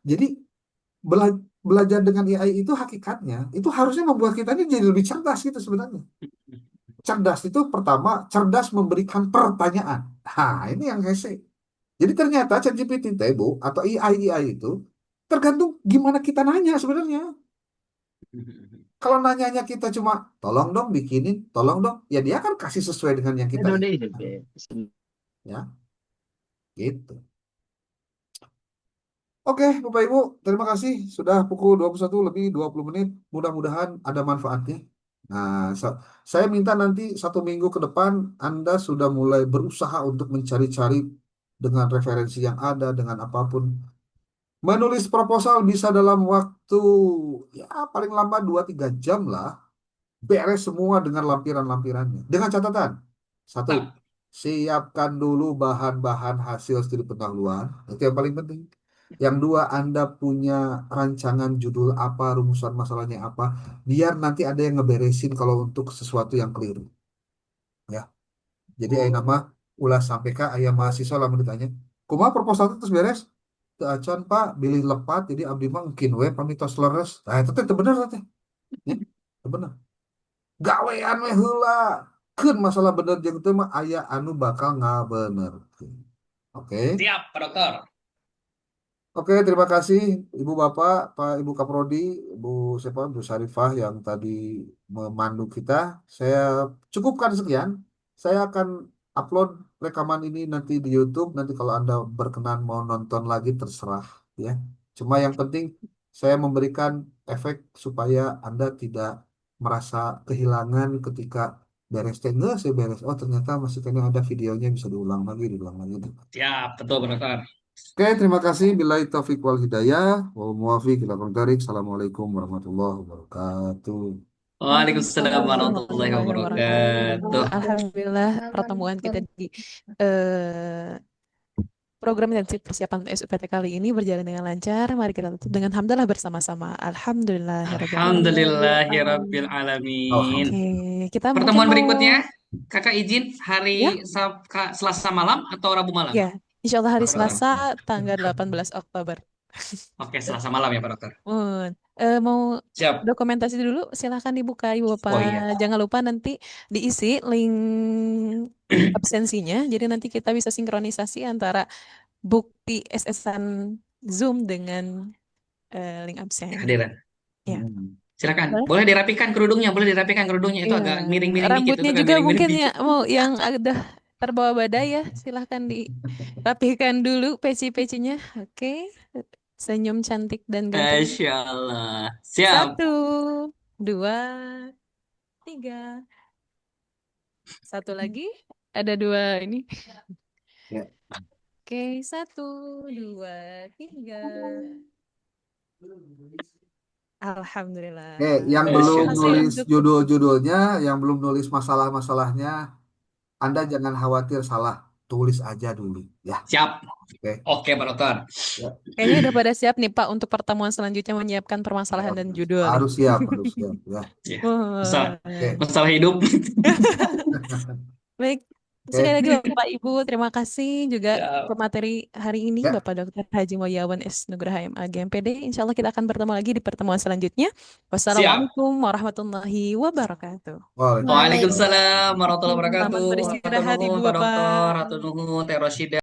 Jadi belajar dengan AI itu hakikatnya itu harusnya membuat kita ini jadi lebih cerdas gitu sebenarnya. Cerdas itu pertama, cerdas memberikan pertanyaan. Nah, ini yang hese. Jadi ternyata ChatGPT Bu atau AI itu tergantung gimana kita nanya sebenarnya. Kalau nanyanya kita cuma tolong dong bikinin, tolong dong, ya dia akan kasih sesuai dengan yang kita inginkan. Ya, gitu. Oke, Bapak Ibu, terima kasih. Sudah pukul 21 lebih 20 menit. Mudah-mudahan ada manfaatnya. Nah, saya minta nanti 1 minggu ke depan Anda sudah mulai berusaha untuk mencari-cari dengan referensi yang ada, dengan apapun. Menulis proposal bisa dalam waktu ya paling lama 2-3 jam lah. Beres semua dengan lampiran-lampirannya. Dengan catatan, 1, siapkan dulu bahan-bahan hasil studi pendahuluan. Itu yang paling penting. Yang 2, Anda punya rancangan judul apa, rumusan masalahnya apa, biar nanti ada yang ngeberesin kalau untuk sesuatu yang keliru. Ya. Jadi nama ulah sampai ke ayah mahasiswa lah ditanya, kumaha proposal itu terus beres? Teu acan Pak, bilih lepat jadi abdi mah mungkin we pamitos leres. Nah, itu teh bener teh. Ya, teu bener. Gawean we heula. Keun masalah bener jeung teu mah aya anu bakal ngabenerkeun. Oke. Siap, Pak Dokter. Oke, terima kasih Ibu Bapak, Pak Ibu Kaprodi, Ibu siapa, Bu Syarifah yang tadi memandu kita. Saya cukupkan sekian. Saya akan upload rekaman ini nanti di YouTube. Nanti kalau Anda berkenan mau nonton lagi terserah ya. Cuma yang penting saya memberikan efek supaya Anda tidak merasa kehilangan ketika beres teh saya beres. Oh, ternyata masih kena ada videonya bisa diulang lagi. Siap, betul, Pak Dokter. Oke, terima kasih. Billahi taufiq wal hidayah. Wal muwafiq ila aqwamit thoriq. Assalamualaikum warahmatullahi wabarakatuh. Waalaikumsalam warahmatullahi wabarakatuh. Alhamdulillah pertemuan kita di program intensif persiapan SUPT kali ini berjalan dengan lancar. Mari kita tutup dengan hamdalah bersama-sama. Alhamdulillahirabbil alamin. Oke, kita Pertemuan mungkin berikutnya, Kakak izin hari Ya. Selasa malam atau Rabu malam? Ya, insya Allah hari Pak Dokter. Selasa tanggal 18 Oktober. Oke, Selasa malam ya, Pak Dokter. Mau Siap. dokumentasi dulu, silahkan dibuka Ibu Bapak. Oh, iya. Jangan lupa nanti diisi link absensinya. Jadi nanti kita bisa sinkronisasi antara bukti SS-an Zoom dengan link absen. Kehadiran. Ya. Silakan. Boleh? Boleh dirapikan kerudungnya, itu Iya. agak miring-miring dikit. Rambutnya Itu agak juga miring-miring mungkin dikit. ya mau yang ada terbawa badai ya, silahkan dirapikan dulu peci-pecinya. Oke. Senyum cantik dan ganteng. Masya Allah. Siap. 1, 2, 3. Satu lagi. Ada 2 ini. Ya. Oke, 1, 2, 3. Alhamdulillah. Yang belum Terima kasih nulis untuk judul-judulnya, yang belum nulis masalah-masalahnya, Anda jangan khawatir salah, tulis aja dulu ya. Siap. Oke. Oke, Pak Dokter. Ya. Kayaknya udah pada siap nih Pak untuk pertemuan selanjutnya menyiapkan permasalahan dan judul. Harus siap ya. Masalah hidup. Baik, sekali lagi Bapak Ibu, terima kasih juga pemateri hari ini Bapak Dr. Haji Mulyawan S. Nugraha MAG MPD. Insya Allah kita akan bertemu lagi di pertemuan selanjutnya. Wassalamualaikum warahmatullahi wabarakatuh. Waalaikumsalam warahmatullahi wabarakatuh. Selamat beristirahat Ibu Pak Bapak. Dokter, Ratu Nuhun, Teh Rosyida.